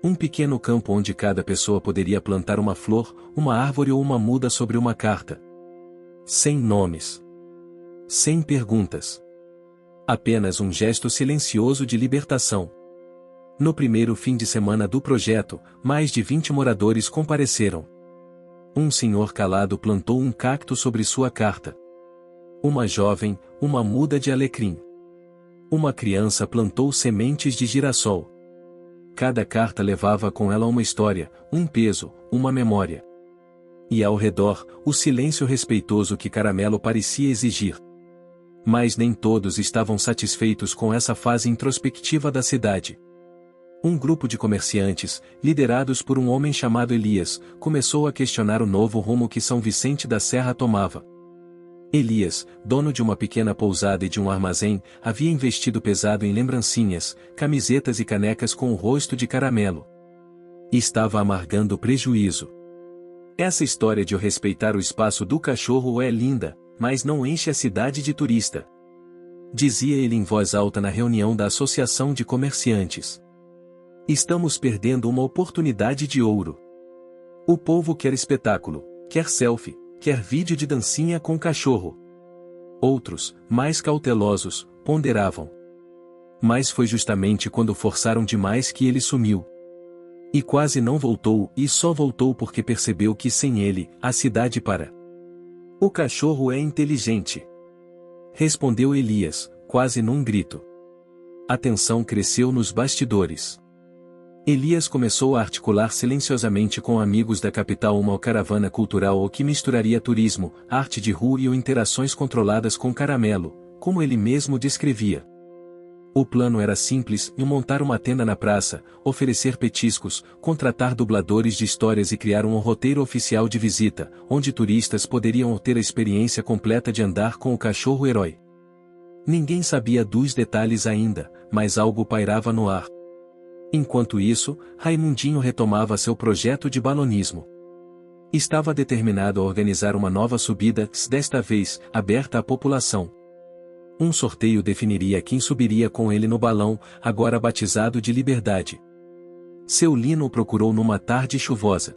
Um pequeno campo onde cada pessoa poderia plantar uma flor, uma árvore ou uma muda sobre uma carta. Sem nomes. Sem perguntas. Apenas um gesto silencioso de libertação. No primeiro fim de semana do projeto, mais de 20 moradores compareceram. Um senhor calado plantou um cacto sobre sua carta. Uma jovem, uma muda de alecrim. Uma criança plantou sementes de girassol. Cada carta levava com ela uma história, um peso, uma memória. E ao redor, o silêncio respeitoso que Caramelo parecia exigir. Mas nem todos estavam satisfeitos com essa fase introspectiva da cidade. Um grupo de comerciantes, liderados por um homem chamado Elias, começou a questionar o novo rumo que São Vicente da Serra tomava. Elias, dono de uma pequena pousada e de um armazém, havia investido pesado em lembrancinhas, camisetas e canecas com o rosto de Caramelo. E estava amargando prejuízo. Essa história de respeitar o espaço do cachorro é linda, mas não enche a cidade de turista. Dizia ele em voz alta na reunião da Associação de Comerciantes. Estamos perdendo uma oportunidade de ouro. O povo quer espetáculo, quer selfie, quer vídeo de dancinha com cachorro. Outros, mais cautelosos, ponderavam. Mas foi justamente quando forçaram demais que ele sumiu. E quase não voltou, e só voltou porque percebeu que sem ele, a cidade para. O cachorro é inteligente. Respondeu Elias, quase num grito. A tensão cresceu nos bastidores. Elias começou a articular silenciosamente com amigos da capital uma caravana cultural que misturaria turismo, arte de rua e interações controladas com Caramelo, como ele mesmo descrevia. O plano era simples: montar uma tenda na praça, oferecer petiscos, contratar dubladores de histórias e criar um roteiro oficial de visita, onde turistas poderiam ter a experiência completa de andar com o cachorro-herói. Ninguém sabia dos detalhes ainda, mas algo pairava no ar. Enquanto isso, Raimundinho retomava seu projeto de balonismo. Estava determinado a organizar uma nova subida, desta vez, aberta à população. Um sorteio definiria quem subiria com ele no balão, agora batizado de Liberdade. Seu Lino o procurou numa tarde chuvosa.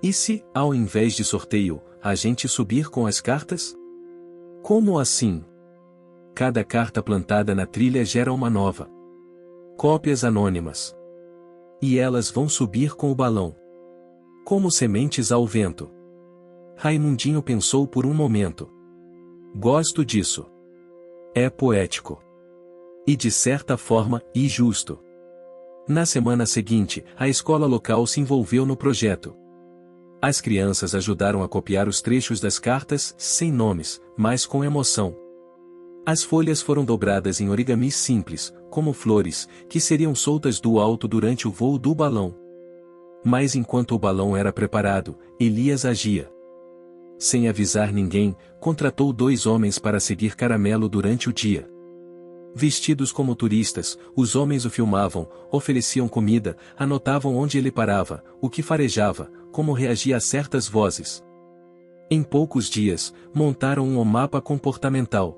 E se, ao invés de sorteio, a gente subir com as cartas? Como assim? Cada carta plantada na trilha gera uma nova. Cópias anônimas. E elas vão subir com o balão. Como sementes ao vento. Raimundinho pensou por um momento. Gosto disso. É poético. E de certa forma, justo. Na semana seguinte, a escola local se envolveu no projeto. As crianças ajudaram a copiar os trechos das cartas, sem nomes, mas com emoção. As folhas foram dobradas em origamis simples, como flores, que seriam soltas do alto durante o voo do balão. Mas enquanto o balão era preparado, Elias agia. Sem avisar ninguém, contratou 2 homens para seguir Caramelo durante o dia. Vestidos como turistas, os homens o filmavam, ofereciam comida, anotavam onde ele parava, o que farejava, como reagia a certas vozes. Em poucos dias, montaram um mapa comportamental.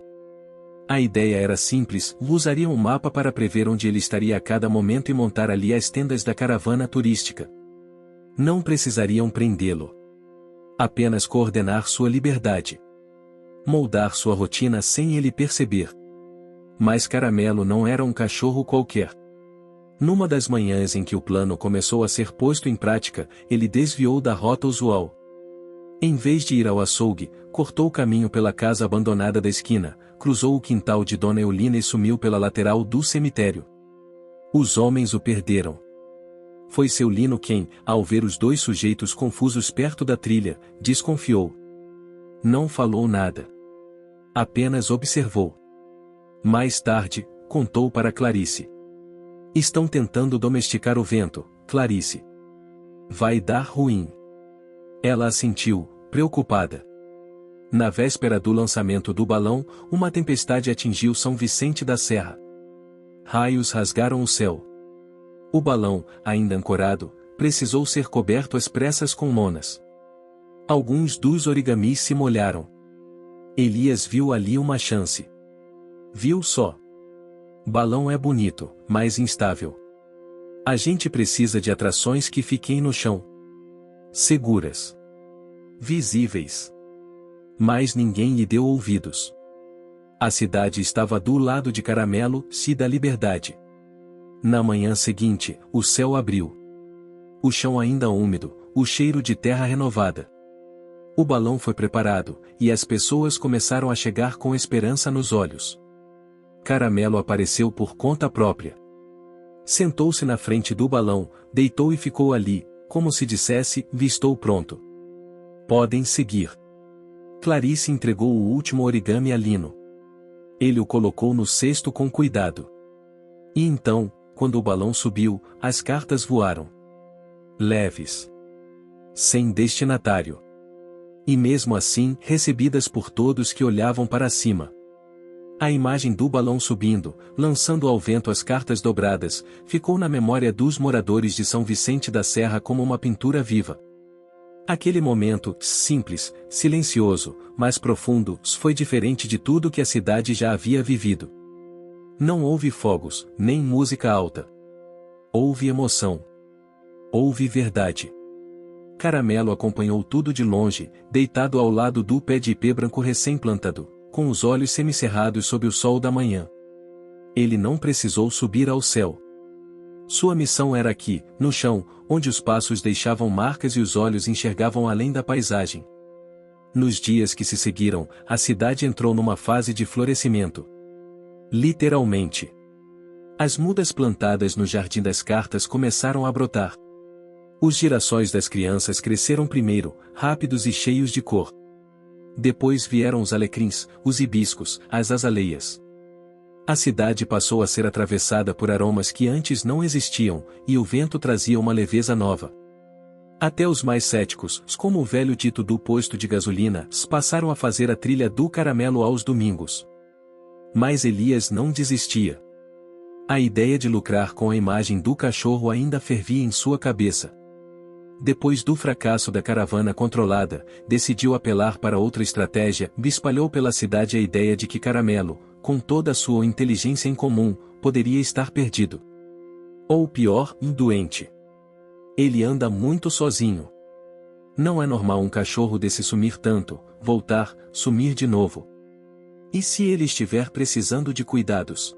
A ideia era simples, usariam um mapa para prever onde ele estaria a cada momento e montar ali as tendas da caravana turística. Não precisariam prendê-lo. Apenas coordenar sua liberdade. Moldar sua rotina sem ele perceber. Mas Caramelo não era um cachorro qualquer. Numa das manhãs em que o plano começou a ser posto em prática, ele desviou da rota usual. Em vez de ir ao açougue, cortou o caminho pela casa abandonada da esquina, cruzou o quintal de Dona Eulina e sumiu pela lateral do cemitério. Os homens o perderam. Foi seu Lino quem, ao ver os 2 sujeitos confusos perto da trilha, desconfiou. Não falou nada. Apenas observou. Mais tarde, contou para Clarice. Estão tentando domesticar o vento, Clarice. Vai dar ruim. Ela assentiu, preocupada. Na véspera do lançamento do balão, uma tempestade atingiu São Vicente da Serra. Raios rasgaram o céu. O balão, ainda ancorado, precisou ser coberto às pressas com lonas. Alguns dos origamis se molharam. Elias viu ali uma chance. Viu só. Balão é bonito, mas instável. A gente precisa de atrações que fiquem no chão. Seguras. Visíveis. Mas ninguém lhe deu ouvidos. A cidade estava do lado de Caramelo, se da Liberdade. Na manhã seguinte, o céu abriu. O chão ainda úmido, o cheiro de terra renovada. O balão foi preparado, e as pessoas começaram a chegar com esperança nos olhos. Caramelo apareceu por conta própria. Sentou-se na frente do balão, deitou e ficou ali, como se dissesse, estou pronto. Podem seguir. Clarice entregou o último origami a Lino. Ele o colocou no cesto com cuidado. E então, quando o balão subiu, as cartas voaram. Leves. Sem destinatário. E mesmo assim, recebidas por todos que olhavam para cima. A imagem do balão subindo, lançando ao vento as cartas dobradas, ficou na memória dos moradores de São Vicente da Serra como uma pintura viva. Aquele momento, simples, silencioso, mas profundo, foi diferente de tudo que a cidade já havia vivido. Não houve fogos, nem música alta. Houve emoção. Houve verdade. Caramelo acompanhou tudo de longe, deitado ao lado do pé de ipê branco recém-plantado, com os olhos semicerrados sob o sol da manhã. Ele não precisou subir ao céu. Sua missão era aqui, no chão, onde os passos deixavam marcas e os olhos enxergavam além da paisagem. Nos dias que se seguiram, a cidade entrou numa fase de florescimento. Literalmente. As mudas plantadas no Jardim das Cartas começaram a brotar. Os girassóis das crianças cresceram primeiro, rápidos e cheios de cor. Depois vieram os alecrins, os hibiscos, as azaleias. A cidade passou a ser atravessada por aromas que antes não existiam, e o vento trazia uma leveza nova. Até os mais céticos, como o velho dito do posto de gasolina, passaram a fazer a trilha do Caramelo aos domingos. Mas Elias não desistia. A ideia de lucrar com a imagem do cachorro ainda fervia em sua cabeça. Depois do fracasso da caravana controlada, decidiu apelar para outra estratégia e espalhou pela cidade a ideia de que Caramelo, com toda a sua inteligência em comum, poderia estar perdido. Ou pior, doente. Ele anda muito sozinho. Não é normal um cachorro desse sumir tanto, voltar, sumir de novo. E se ele estiver precisando de cuidados?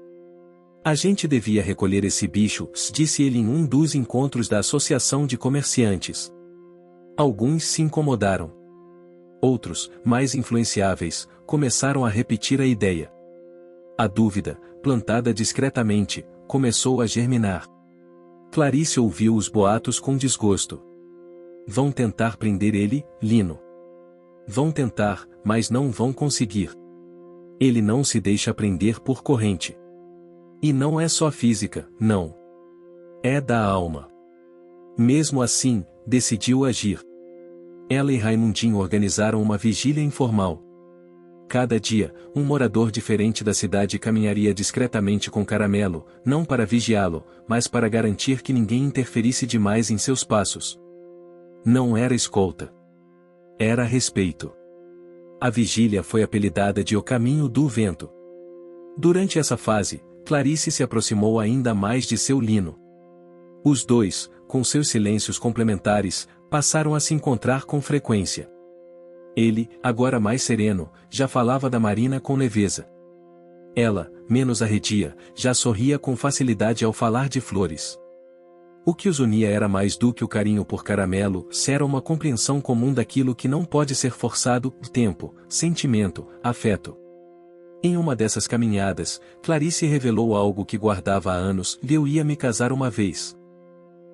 A gente devia recolher esse bicho, disse ele em um dos encontros da Associação de Comerciantes. Alguns se incomodaram. Outros, mais influenciáveis, começaram a repetir a ideia. A dúvida, plantada discretamente, começou a germinar. Clarice ouviu os boatos com desgosto. Vão tentar prender ele, Lino. Vão tentar, mas não vão conseguir. Ele não se deixa prender por corrente. E não é só física, não. É da alma. Mesmo assim, decidiu agir. Ela e Raimundinho organizaram uma vigília informal. Cada dia, um morador diferente da cidade caminharia discretamente com Caramelo, não para vigiá-lo, mas para garantir que ninguém interferisse demais em seus passos. Não era escolta. Era respeito. A vigília foi apelidada de O Caminho do Vento. Durante essa fase, Clarice se aproximou ainda mais de seu Lino. Os dois, com seus silêncios complementares, passaram a se encontrar com frequência. Ele, agora mais sereno, já falava da Marina com leveza. Ela, menos arredia, já sorria com facilidade ao falar de flores. O que os unia era mais do que o carinho por Caramelo, era uma compreensão comum daquilo que não pode ser forçado: tempo, sentimento, afeto. Em uma dessas caminhadas, Clarice revelou algo que guardava há anos: eu ia me casar uma vez.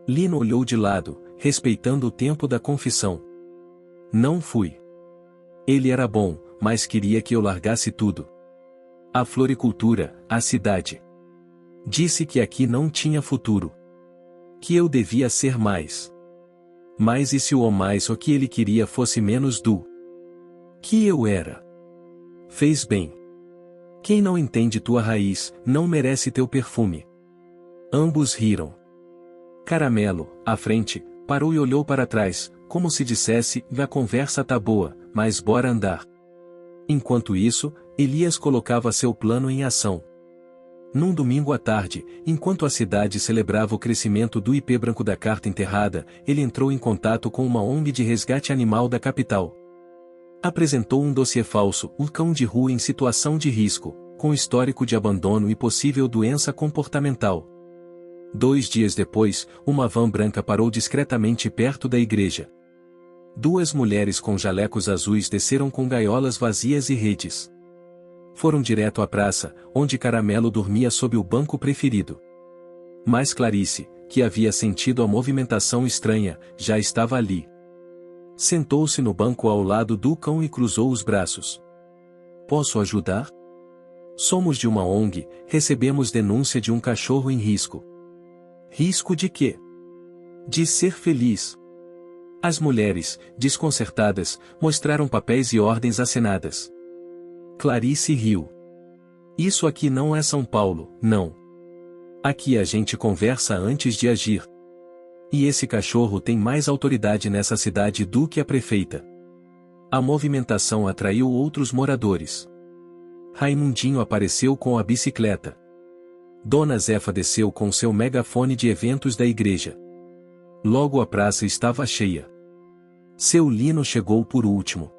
Lino olhou de lado, respeitando o tempo da confissão. Não fui. Ele era bom, mas queria que eu largasse tudo. A floricultura, a cidade. Disse que aqui não tinha futuro. Que eu devia ser mais. Mas e se o mais o que ele queria fosse menos do que eu era? Fez bem. Quem não entende tua raiz, não merece teu perfume. Ambos riram. Caramelo, à frente, parou e olhou para trás, como se dissesse: a conversa tá boa, mas bora andar. Enquanto isso, Elias colocava seu plano em ação. Num domingo à tarde, enquanto a cidade celebrava o crescimento do ipê branco da carta enterrada, ele entrou em contato com uma ONG de resgate animal da capital. Apresentou um dossiê falso: um cão de rua em situação de risco, com histórico de abandono e possível doença comportamental. 2 dias depois, uma van branca parou discretamente perto da igreja. 2 mulheres com jalecos azuis desceram com gaiolas vazias e redes. Foram direto à praça, onde Caramelo dormia sob o banco preferido. Mas Clarice, que havia sentido a movimentação estranha, já estava ali. Sentou-se no banco ao lado do cão e cruzou os braços. Posso ajudar? Somos de uma ONG, recebemos denúncia de um cachorro em risco. Risco de quê? De ser feliz. As mulheres, desconcertadas, mostraram papéis e ordens assinadas. Clarice riu. Isso aqui não é São Paulo, não. Aqui a gente conversa antes de agir. E esse cachorro tem mais autoridade nessa cidade do que a prefeita. A movimentação atraiu outros moradores. Raimundinho apareceu com a bicicleta. Dona Zefa desceu com seu megafone de eventos da igreja. Logo a praça estava cheia. Seu Lino chegou por último.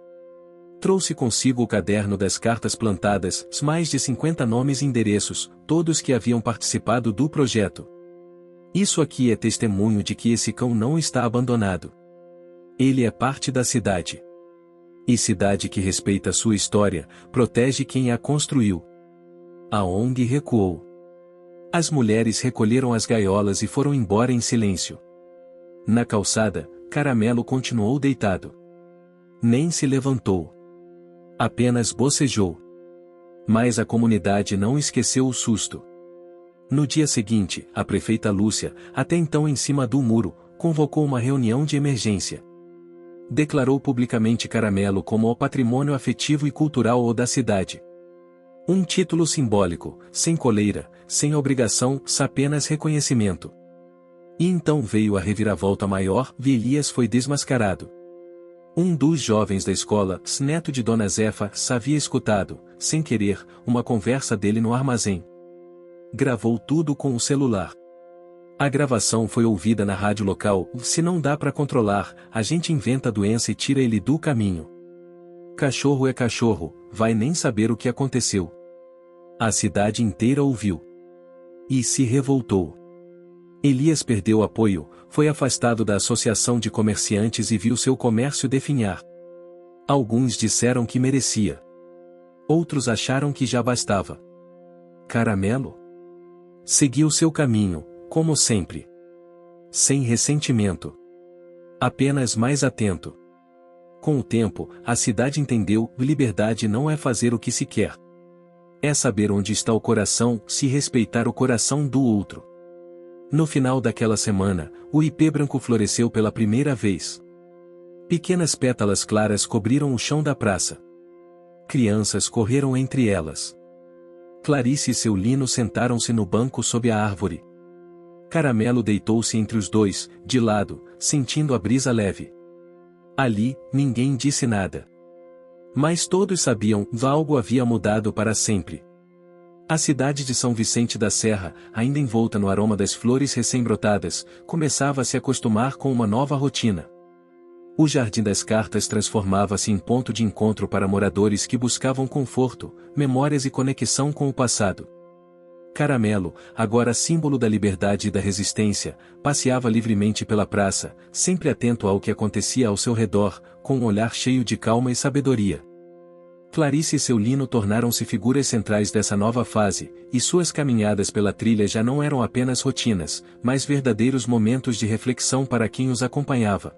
Trouxe consigo o caderno das cartas plantadas, mais de 50 nomes e endereços, todos que haviam participado do projeto. Isso aqui é testemunho de que esse cão não está abandonado. Ele é parte da cidade. E cidade que respeita sua história, protege quem a construiu. A ONG recuou. As mulheres recolheram as gaiolas e foram embora em silêncio. Na calçada, Caramelo continuou deitado. Nem se levantou. Apenas bocejou. Mas a comunidade não esqueceu o susto. No dia seguinte, a prefeita Lúcia, até então em cima do muro, convocou uma reunião de emergência. Declarou publicamente Caramelo como o patrimônio afetivo e cultural da cidade. Um título simbólico, sem coleira, sem obrigação, apenas reconhecimento. E então veio a reviravolta maior, e Elias foi desmascarado. Um dos jovens da escola, neto de Dona Zefa, havia escutado, sem querer, uma conversa dele no armazém. Gravou tudo com o celular. A gravação foi ouvida na rádio local. Se não dá para controlar, a gente inventa a doença e tira ele do caminho. Cachorro é cachorro, vai nem saber o que aconteceu. A cidade inteira ouviu. E se revoltou. Elias perdeu apoio, foi afastado da associação de comerciantes e viu seu comércio definhar. Alguns disseram que merecia. Outros acharam que já bastava. Caramelo seguiu seu caminho, como sempre. Sem ressentimento. Apenas mais atento. Com o tempo, a cidade entendeu: liberdade não é fazer o que se quer. É saber onde está o coração, se respeitar o coração do outro. No final daquela semana, o ipê branco floresceu pela primeira vez. Pequenas pétalas claras cobriram o chão da praça. Crianças correram entre elas. Clarice e seu Lino sentaram-se no banco sob a árvore. Caramelo deitou-se entre os dois, de lado, sentindo a brisa leve. Ali, ninguém disse nada. Mas todos sabiam que algo havia mudado para sempre. A cidade de São Vicente da Serra, ainda envolta no aroma das flores recém-brotadas, começava a se acostumar com uma nova rotina. O Jardim das Cartas transformava-se em ponto de encontro para moradores que buscavam conforto, memórias e conexão com o passado. Caramelo, agora símbolo da liberdade e da resistência, passeava livremente pela praça, sempre atento ao que acontecia ao seu redor, com um olhar cheio de calma e sabedoria. Clarice e seu Lino tornaram-se figuras centrais dessa nova fase, e suas caminhadas pela trilha já não eram apenas rotinas, mas verdadeiros momentos de reflexão para quem os acompanhava.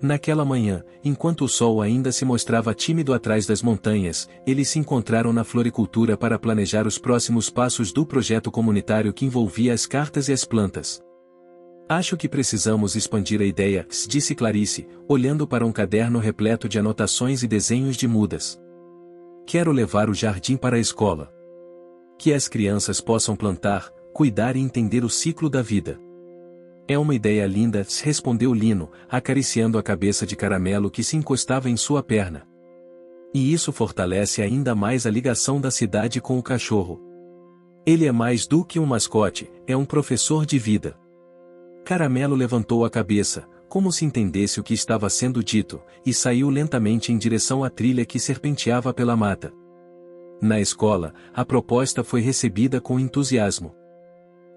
Naquela manhã, enquanto o sol ainda se mostrava tímido atrás das montanhas, eles se encontraram na floricultura para planejar os próximos passos do projeto comunitário que envolvia as cartas e as plantas. Acho que precisamos expandir a ideia, disse Clarice, olhando para um caderno repleto de anotações e desenhos de mudas. Quero levar o jardim para a escola. Que as crianças possam plantar, cuidar e entender o ciclo da vida. É uma ideia linda, respondeu Lino, acariciando a cabeça de Caramelo que se encostava em sua perna. E isso fortalece ainda mais a ligação da cidade com o cachorro. Ele é mais do que um mascote, é um professor de vida. Caramelo levantou a cabeça, como se entendesse o que estava sendo dito, e saiu lentamente em direção à trilha que serpenteava pela mata. Na escola, a proposta foi recebida com entusiasmo.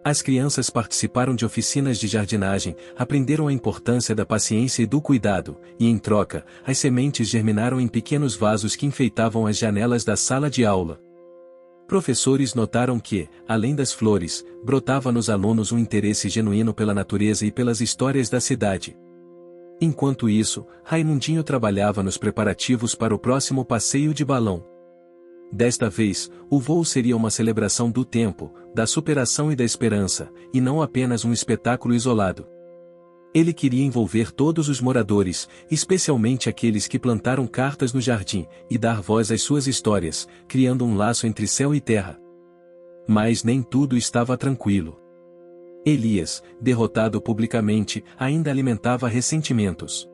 As crianças participaram de oficinas de jardinagem, aprenderam a importância da paciência e do cuidado, e em troca, as sementes germinaram em pequenos vasos que enfeitavam as janelas da sala de aula. Professores notaram que, além das flores, brotava nos alunos um interesse genuíno pela natureza e pelas histórias da cidade. Enquanto isso, Raimundinho trabalhava nos preparativos para o próximo passeio de balão. Desta vez, o voo seria uma celebração do tempo, da superação e da esperança, e não apenas um espetáculo isolado. Ele queria envolver todos os moradores, especialmente aqueles que plantaram cartas no jardim, e dar voz às suas histórias, criando um laço entre céu e terra. Mas nem tudo estava tranquilo. Elias, derrotado publicamente, ainda alimentava ressentimentos.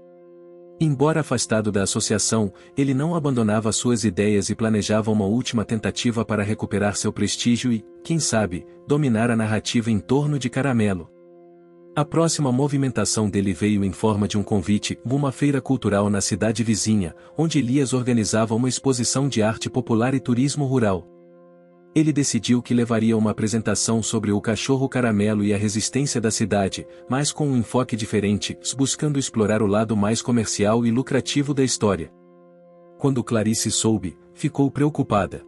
Embora afastado da associação, ele não abandonava suas ideias e planejava uma última tentativa para recuperar seu prestígio e, quem sabe, dominar a narrativa em torno de Caramelo. A próxima movimentação dele veio em forma de um convite, uma feira cultural na cidade vizinha, onde Elias organizava uma exposição de arte popular e turismo rural. Ele decidiu que levaria uma apresentação sobre o cachorro Caramelo e a resistência da cidade, mas com um enfoque diferente, buscando explorar o lado mais comercial e lucrativo da história. Quando Clarice soube, ficou preocupada.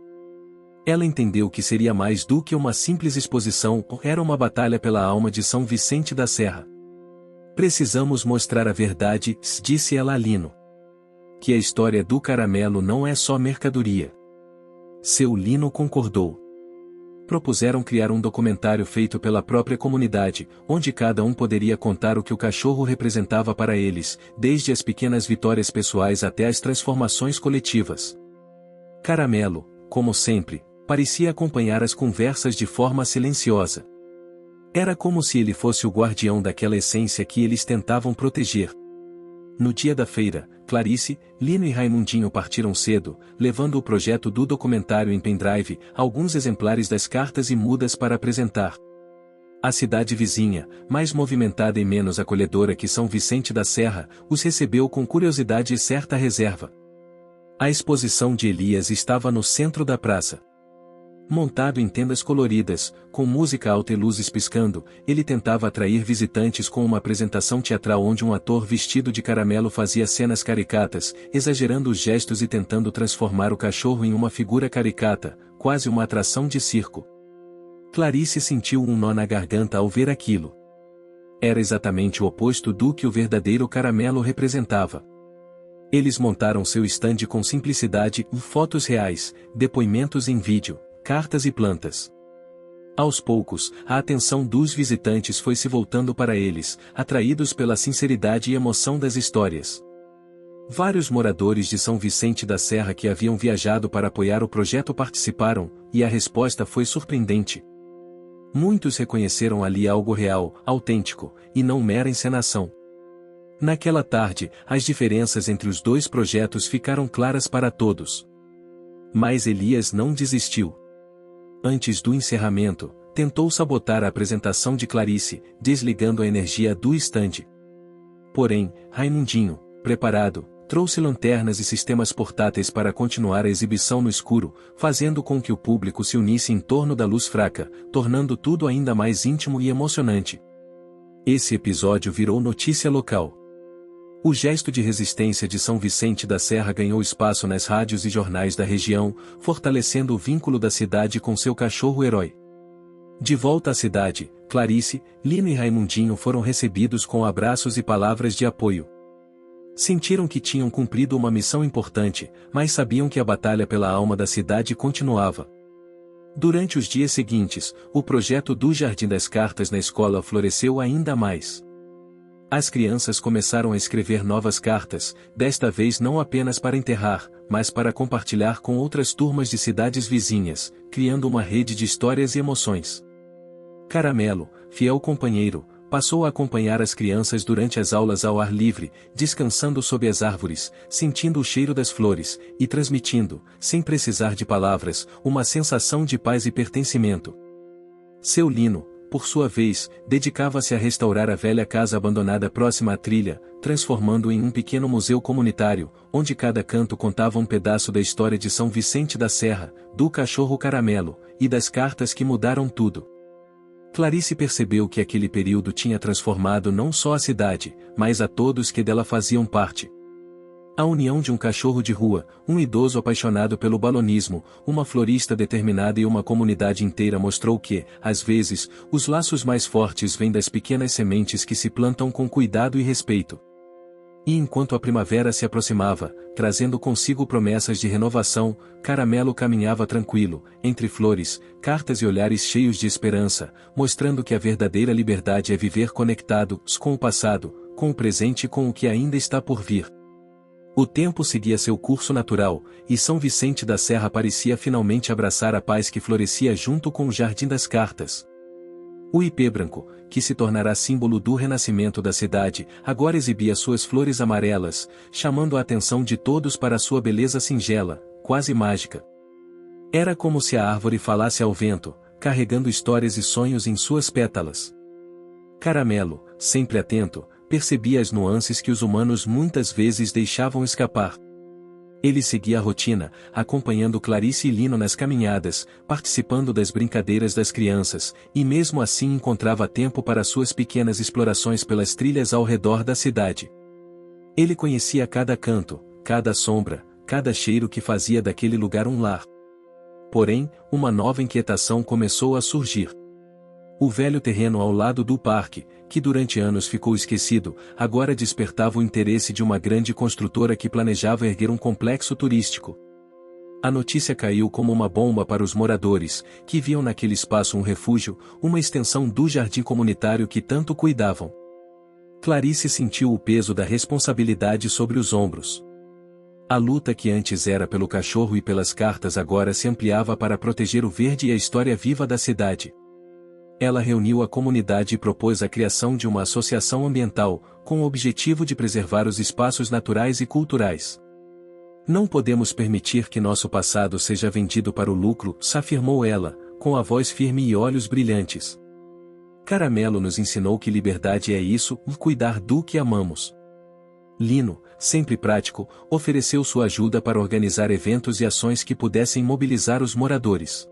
Ela entendeu que seria mais do que uma simples exposição, era uma batalha pela alma de São Vicente da Serra. Precisamos mostrar a verdade, disse ela a Lino. Que a história do Caramelo não é só mercadoria. Seu Lino concordou. Propuseram criar um documentário feito pela própria comunidade, onde cada um poderia contar o que o cachorro representava para eles, desde as pequenas vitórias pessoais até as transformações coletivas. Caramelo, como sempre, parecia acompanhar as conversas de forma silenciosa. Era como se ele fosse o guardião daquela essência que eles tentavam proteger. No dia da feira, Clarice, Lino e Raimundinho partiram cedo, levando o projeto do documentário em pendrive, alguns exemplares das cartas e mudas para apresentar. A cidade vizinha, mais movimentada e menos acolhedora que São Vicente da Serra, os recebeu com curiosidade e certa reserva. A exposição de Elias estava no centro da praça. Montado em tendas coloridas, com música alta e luzes piscando, ele tentava atrair visitantes com uma apresentação teatral onde um ator vestido de caramelo fazia cenas caricatas, exagerando os gestos e tentando transformar o cachorro em uma figura caricata, quase uma atração de circo. Clarice sentiu um nó na garganta ao ver aquilo. Era exatamente o oposto do que o verdadeiro caramelo representava. Eles montaram seu estande com simplicidade, fotos reais, depoimentos em vídeo, cartas e plantas. Aos poucos, a atenção dos visitantes foi se voltando para eles, atraídos pela sinceridade e emoção das histórias. Vários moradores de São Vicente da Serra que haviam viajado para apoiar o projeto participaram, e a resposta foi surpreendente. Muitos reconheceram ali algo real, autêntico, e não mera encenação. Naquela tarde, as diferenças entre os dois projetos ficaram claras para todos. Mas Elias não desistiu. Antes do encerramento, tentou sabotar a apresentação de Clarice, desligando a energia do estande. Porém, Raimundinho, preparado, trouxe lanternas e sistemas portáteis para continuar a exibição no escuro, fazendo com que o público se unisse em torno da luz fraca, tornando tudo ainda mais íntimo e emocionante. Esse episódio virou notícia local. O gesto de resistência de São Vicente da Serra ganhou espaço nas rádios e jornais da região, fortalecendo o vínculo da cidade com seu cachorro-herói. De volta à cidade, Clarice, Lino e Raimundinho foram recebidos com abraços e palavras de apoio. Sentiram que tinham cumprido uma missão importante, mas sabiam que a batalha pela alma da cidade continuava. Durante os dias seguintes, o projeto do Jardim das Cartas na escola floresceu ainda mais. As crianças começaram a escrever novas cartas, desta vez não apenas para enterrar, mas para compartilhar com outras turmas de cidades vizinhas, criando uma rede de histórias e emoções. Caramelo, fiel companheiro, passou a acompanhar as crianças durante as aulas ao ar livre, descansando sob as árvores, sentindo o cheiro das flores, e transmitindo, sem precisar de palavras, uma sensação de paz e pertencimento. Seu Lino, por sua vez, dedicava-se a restaurar a velha casa abandonada próxima à trilha, transformando-o em um pequeno museu comunitário, onde cada canto contava um pedaço da história de São Vicente da Serra, do cachorro Caramelo, e das cartas que mudaram tudo. Clarice percebeu que aquele período tinha transformado não só a cidade, mas a todos que dela faziam parte. A união de um cachorro de rua, um idoso apaixonado pelo balonismo, uma florista determinada e uma comunidade inteira mostrou que, às vezes, os laços mais fortes vêm das pequenas sementes que se plantam com cuidado e respeito. E enquanto a primavera se aproximava, trazendo consigo promessas de renovação, Caramelo caminhava tranquilo, entre flores, cartas e olhares cheios de esperança, mostrando que a verdadeira liberdade é viver conectados com o passado, com o presente e com o que ainda está por vir. O tempo seguia seu curso natural, e São Vicente da Serra parecia finalmente abraçar a paz que florescia junto com o Jardim das Cartas. O ipê branco, que se tornará símbolo do renascimento da cidade, agora exibia suas flores amarelas, chamando a atenção de todos para sua beleza singela, quase mágica. Era como se a árvore falasse ao vento, carregando histórias e sonhos em suas pétalas. Caramelo, sempre atento, percebia as nuances que os humanos muitas vezes deixavam escapar. Ele seguia a rotina, acompanhando Clarice e Lino nas caminhadas, participando das brincadeiras das crianças, e mesmo assim encontrava tempo para suas pequenas explorações pelas trilhas ao redor da cidade. Ele conhecia cada canto, cada sombra, cada cheiro que fazia daquele lugar um lar. Porém, uma nova inquietação começou a surgir. O velho terreno ao lado do parque, que durante anos ficou esquecido, agora despertava o interesse de uma grande construtora que planejava erguer um complexo turístico. A notícia caiu como uma bomba para os moradores, que viam naquele espaço um refúgio, uma extensão do jardim comunitário que tanto cuidavam. Clarice sentiu o peso da responsabilidade sobre os ombros. A luta que antes era pelo cachorro e pelas cartas agora se ampliava para proteger o verde e a história viva da cidade. Ela reuniu a comunidade e propôs a criação de uma associação ambiental, com o objetivo de preservar os espaços naturais e culturais. Não podemos permitir que nosso passado seja vendido para o lucro, afirmou ela, com a voz firme e olhos brilhantes. Caramelo nos ensinou que liberdade é isso, cuidar do que amamos. Lino, sempre prático, ofereceu sua ajuda para organizar eventos e ações que pudessem mobilizar os moradores.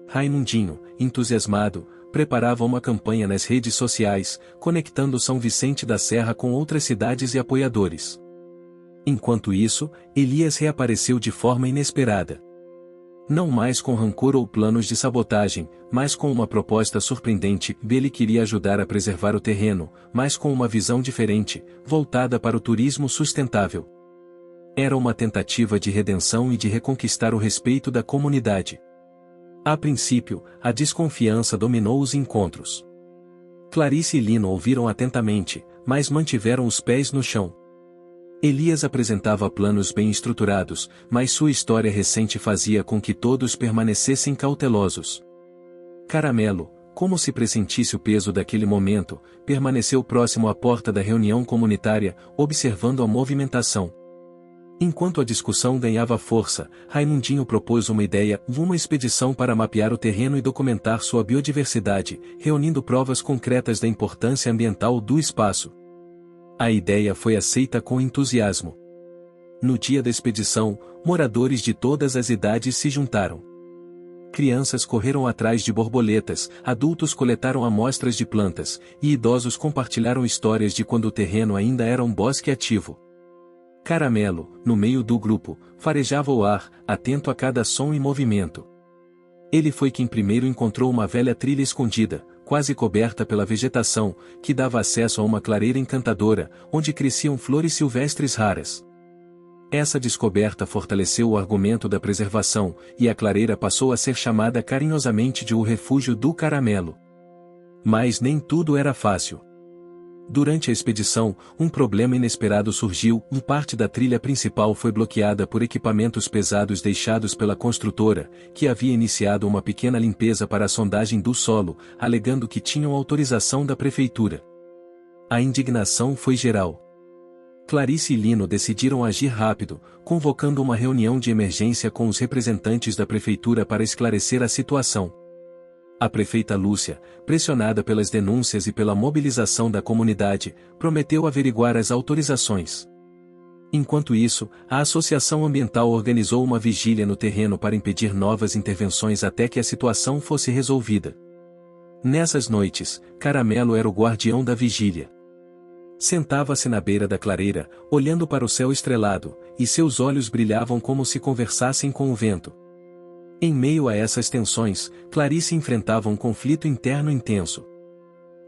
Raimundinho, entusiasmado, preparava uma campanha nas redes sociais, conectando São Vicente da Serra com outras cidades e apoiadores. Enquanto isso, Elias reapareceu de forma inesperada. Não mais com rancor ou planos de sabotagem, mas com uma proposta surpreendente. Ele queria ajudar a preservar o terreno, mas com uma visão diferente, voltada para o turismo sustentável. Era uma tentativa de redenção e de reconquistar o respeito da comunidade. A princípio, a desconfiança dominou os encontros. Clarice e Lino ouviram atentamente, mas mantiveram os pés no chão. Elias apresentava planos bem estruturados, mas sua história recente fazia com que todos permanecessem cautelosos. Caramelo, como se pressentisse o peso daquele momento, permaneceu próximo à porta da reunião comunitária, observando a movimentação. Enquanto a discussão ganhava força, Raimundinho propôs uma expedição para mapear o terreno e documentar sua biodiversidade, reunindo provas concretas da importância ambiental do espaço. A ideia foi aceita com entusiasmo. No dia da expedição, moradores de todas as idades se juntaram. Crianças correram atrás de borboletas, adultos coletaram amostras de plantas, e idosos compartilharam histórias de quando o terreno ainda era um bosque ativo. Caramelo, no meio do grupo, farejava o ar, atento a cada som e movimento. Ele foi quem primeiro encontrou uma velha trilha escondida, quase coberta pela vegetação, que dava acesso a uma clareira encantadora, onde cresciam flores silvestres raras. Essa descoberta fortaleceu o argumento da preservação, e a clareira passou a ser chamada carinhosamente de o refúgio do Caramelo. Mas nem tudo era fácil. Durante a expedição, um problema inesperado surgiu. Parte da trilha principal foi bloqueada por equipamentos pesados deixados pela construtora, que havia iniciado uma pequena limpeza para a sondagem do solo, alegando que tinham autorização da prefeitura. A indignação foi geral. Clarice e Lino decidiram agir rápido, convocando uma reunião de emergência com os representantes da prefeitura para esclarecer a situação. A prefeita Lúcia, pressionada pelas denúncias e pela mobilização da comunidade, prometeu averiguar as autorizações. Enquanto isso, a Associação Ambiental organizou uma vigília no terreno para impedir novas intervenções até que a situação fosse resolvida. Nessas noites, Caramelo era o guardião da vigília. Sentava-se na beira da clareira, olhando para o céu estrelado, e seus olhos brilhavam como se conversassem com o vento. Em meio a essas tensões, Clarice enfrentava um conflito interno intenso.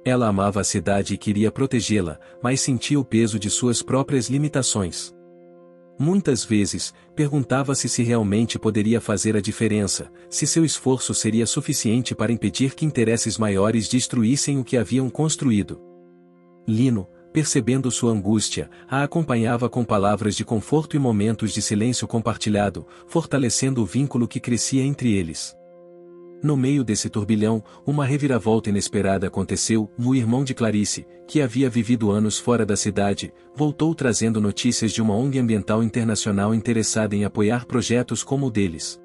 Ela amava a cidade e queria protegê-la, mas sentia o peso de suas próprias limitações. Muitas vezes, perguntava-se se realmente poderia fazer a diferença, se seu esforço seria suficiente para impedir que interesses maiores destruíssem o que haviam construído. Lino, percebendo sua angústia, a acompanhava com palavras de conforto e momentos de silêncio compartilhado, fortalecendo o vínculo que crescia entre eles. No meio desse turbilhão, uma reviravolta inesperada aconteceu. O irmão de Clarice, que havia vivido anos fora da cidade, voltou trazendo notícias de uma ONG ambiental internacional interessada em apoiar projetos como o deles.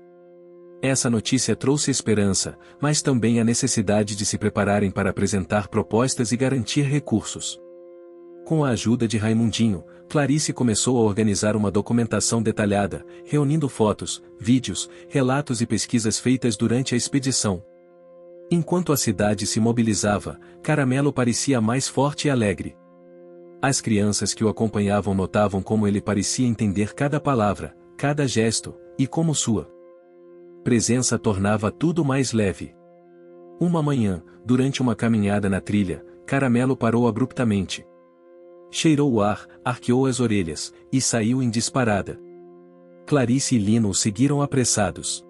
Essa notícia trouxe esperança, mas também a necessidade de se prepararem para apresentar propostas e garantir recursos. Com a ajuda de Raimundinho, Clarice começou a organizar uma documentação detalhada, reunindo fotos, vídeos, relatos e pesquisas feitas durante a expedição. Enquanto a cidade se mobilizava, Caramelo parecia mais forte e alegre. As crianças que o acompanhavam notavam como ele parecia entender cada palavra, cada gesto, e como sua presença tornava tudo mais leve. Uma manhã, durante uma caminhada na trilha, Caramelo parou abruptamente. Cheirou o ar, arqueou as orelhas, e saiu em disparada. Clarice e Lino o seguiram apressados.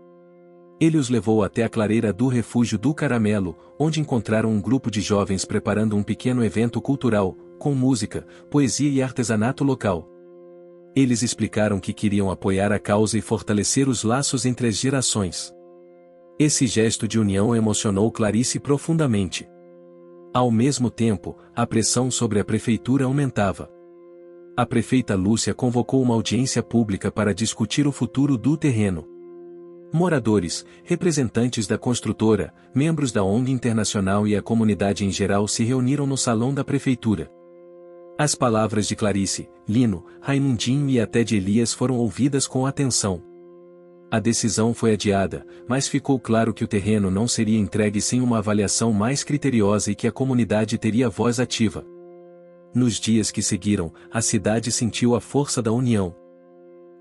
Ele os levou até a clareira do refúgio do Caramelo, onde encontraram um grupo de jovens preparando um pequeno evento cultural, com música, poesia e artesanato local. Eles explicaram que queriam apoiar a causa e fortalecer os laços entre as gerações. Esse gesto de união emocionou Clarice profundamente. Ao mesmo tempo, a pressão sobre a prefeitura aumentava. A prefeita Lúcia convocou uma audiência pública para discutir o futuro do terreno. Moradores, representantes da construtora, membros da ONG Internacional e a comunidade em geral se reuniram no salão da prefeitura. As palavras de Clarice, Lino, Raimundinho e até de Elias foram ouvidas com atenção. A decisão foi adiada, mas ficou claro que o terreno não seria entregue sem uma avaliação mais criteriosa e que a comunidade teria voz ativa. Nos dias que seguiram, a cidade sentiu a força da união.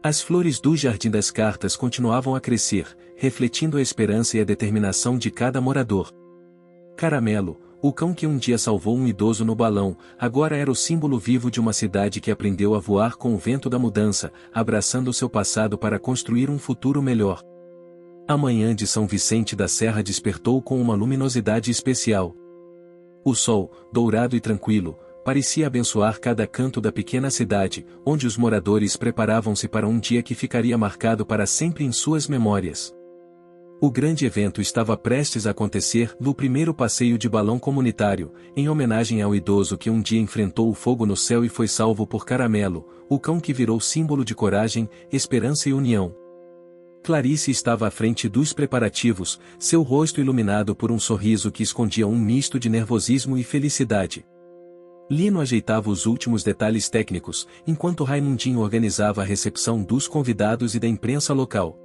As flores do Jardim das Cartas continuavam a crescer, refletindo a esperança e a determinação de cada morador. Caramelo, o cão que um dia salvou um idoso no balão, agora era o símbolo vivo de uma cidade que aprendeu a voar com o vento da mudança, abraçando seu passado para construir um futuro melhor. A manhã de São Vicente da Serra despertou com uma luminosidade especial. O sol, dourado e tranquilo, parecia abençoar cada canto da pequena cidade, onde os moradores preparavam-se para um dia que ficaria marcado para sempre em suas memórias. O grande evento estava prestes a acontecer no primeiro passeio de balão comunitário, em homenagem ao idoso que um dia enfrentou o fogo no céu e foi salvo por Caramelo, o cão que virou símbolo de coragem, esperança e união. Clarice estava à frente dos preparativos, seu rosto iluminado por um sorriso que escondia um misto de nervosismo e felicidade. Lino ajeitava os últimos detalhes técnicos, enquanto Raimundinho organizava a recepção dos convidados e da imprensa local.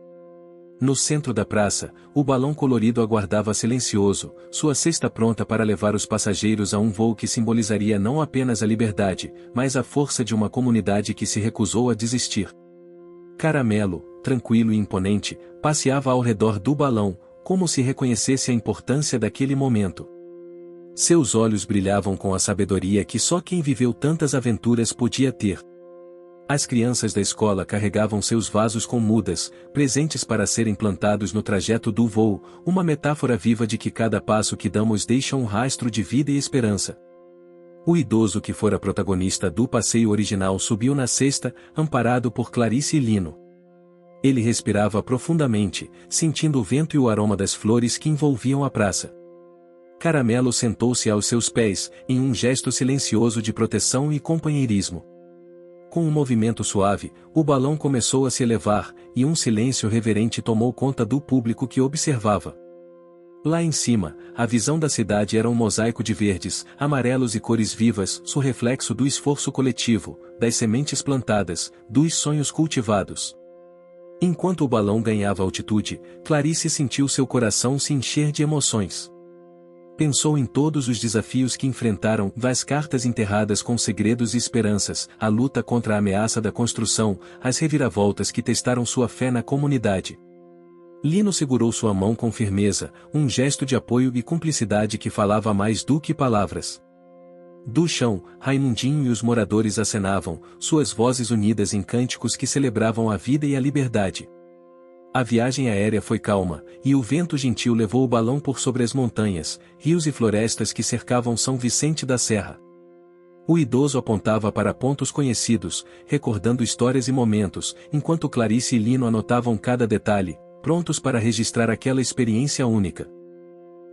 No centro da praça, o balão colorido aguardava silencioso, sua cesta pronta para levar os passageiros a um voo que simbolizaria não apenas a liberdade, mas a força de uma comunidade que se recusou a desistir. Caramelo, tranquilo e imponente, passeava ao redor do balão, como se reconhecesse a importância daquele momento. Seus olhos brilhavam com a sabedoria que só quem viveu tantas aventuras podia ter. As crianças da escola carregavam seus vasos com mudas, presentes para serem plantados no trajeto do voo, uma metáfora viva de que cada passo que damos deixa um rastro de vida e esperança. O idoso que fora protagonista do passeio original subiu na cesta, amparado por Clarice e Lino. Ele respirava profundamente, sentindo o vento e o aroma das flores que envolviam a praça. Caramelo sentou-se aos seus pés, em um gesto silencioso de proteção e companheirismo. Com um movimento suave, o balão começou a se elevar, e um silêncio reverente tomou conta do público que observava. Lá em cima, a visão da cidade era um mosaico de verdes, amarelos e cores vivas, o reflexo do esforço coletivo, das sementes plantadas, dos sonhos cultivados. Enquanto o balão ganhava altitude, Clarice sentiu seu coração se encher de emoções. Pensou em todos os desafios que enfrentaram, as cartas enterradas com segredos e esperanças, a luta contra a ameaça da construção, as reviravoltas que testaram sua fé na comunidade. Lino segurou sua mão com firmeza, um gesto de apoio e cumplicidade que falava mais do que palavras. Do chão, Raimundinho e os moradores acenavam, suas vozes unidas em cânticos que celebravam a vida e a liberdade. A viagem aérea foi calma, e o vento gentil levou o balão por sobre as montanhas, rios e florestas que cercavam São Vicente da Serra. O idoso apontava para pontos conhecidos, recordando histórias e momentos, enquanto Clarice e Lino anotavam cada detalhe, prontos para registrar aquela experiência única.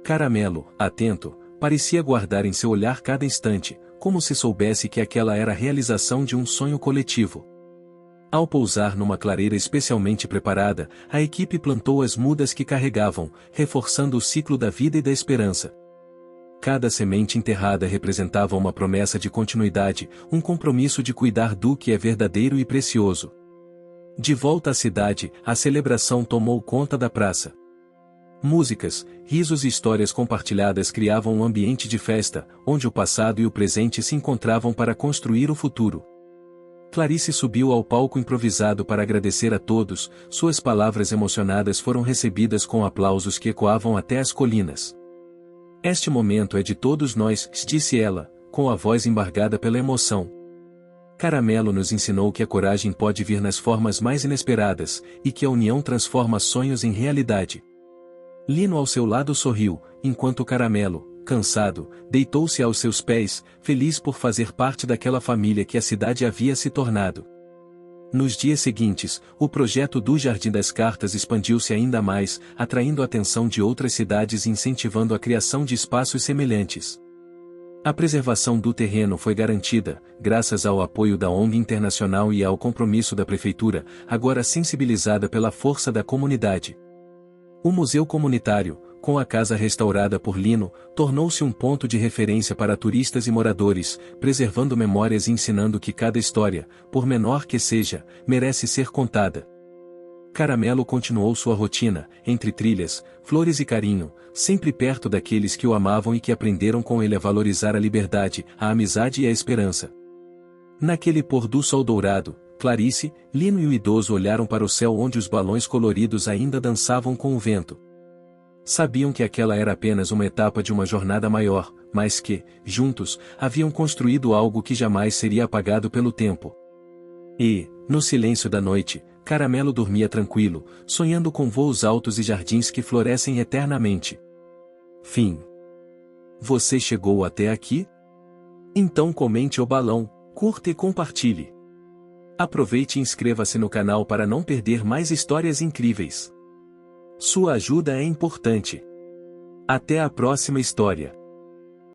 Caramelo, atento, parecia guardar em seu olhar cada instante, como se soubesse que aquela era a realização de um sonho coletivo. Ao pousar numa clareira especialmente preparada, a equipe plantou as mudas que carregavam, reforçando o ciclo da vida e da esperança. Cada semente enterrada representava uma promessa de continuidade, um compromisso de cuidar do que é verdadeiro e precioso. De volta à cidade, a celebração tomou conta da praça. Músicas, risos e histórias compartilhadas criavam um ambiente de festa, onde o passado e o presente se encontravam para construir o futuro. Clarice subiu ao palco improvisado para agradecer a todos, suas palavras emocionadas foram recebidas com aplausos que ecoavam até as colinas. Este momento é de todos nós, disse ela, com a voz embargada pela emoção. Caramelo nos ensinou que a coragem pode vir nas formas mais inesperadas, e que a união transforma sonhos em realidade. Lino ao seu lado sorriu, enquanto Caramelo, cansado, deitou-se aos seus pés, feliz por fazer parte daquela família que a cidade havia se tornado. Nos dias seguintes, o projeto do Jardim das Cartas expandiu-se ainda mais, atraindo a atenção de outras cidades e incentivando a criação de espaços semelhantes. A preservação do terreno foi garantida, graças ao apoio da ONG internacional e ao compromisso da prefeitura, agora sensibilizada pela força da comunidade. O museu comunitário, com a casa restaurada por Lino, tornou-se um ponto de referência para turistas e moradores, preservando memórias e ensinando que cada história, por menor que seja, merece ser contada. Caramelo continuou sua rotina, entre trilhas, flores e carinho, sempre perto daqueles que o amavam e que aprenderam com ele a valorizar a liberdade, a amizade e a esperança. Naquele pôr do sol dourado, Clarice, Lino e o idoso olharam para o céu onde os balões coloridos ainda dançavam com o vento. Sabiam que aquela era apenas uma etapa de uma jornada maior, mas que, juntos, haviam construído algo que jamais seria apagado pelo tempo. E, no silêncio da noite, Caramelo dormia tranquilo, sonhando com voos altos e jardins que florescem eternamente. Fim. Você chegou até aqui? Então comente o balão, curta e compartilhe. Aproveite e inscreva-se no canal para não perder mais histórias incríveis. Sua ajuda é importante. Até a próxima história.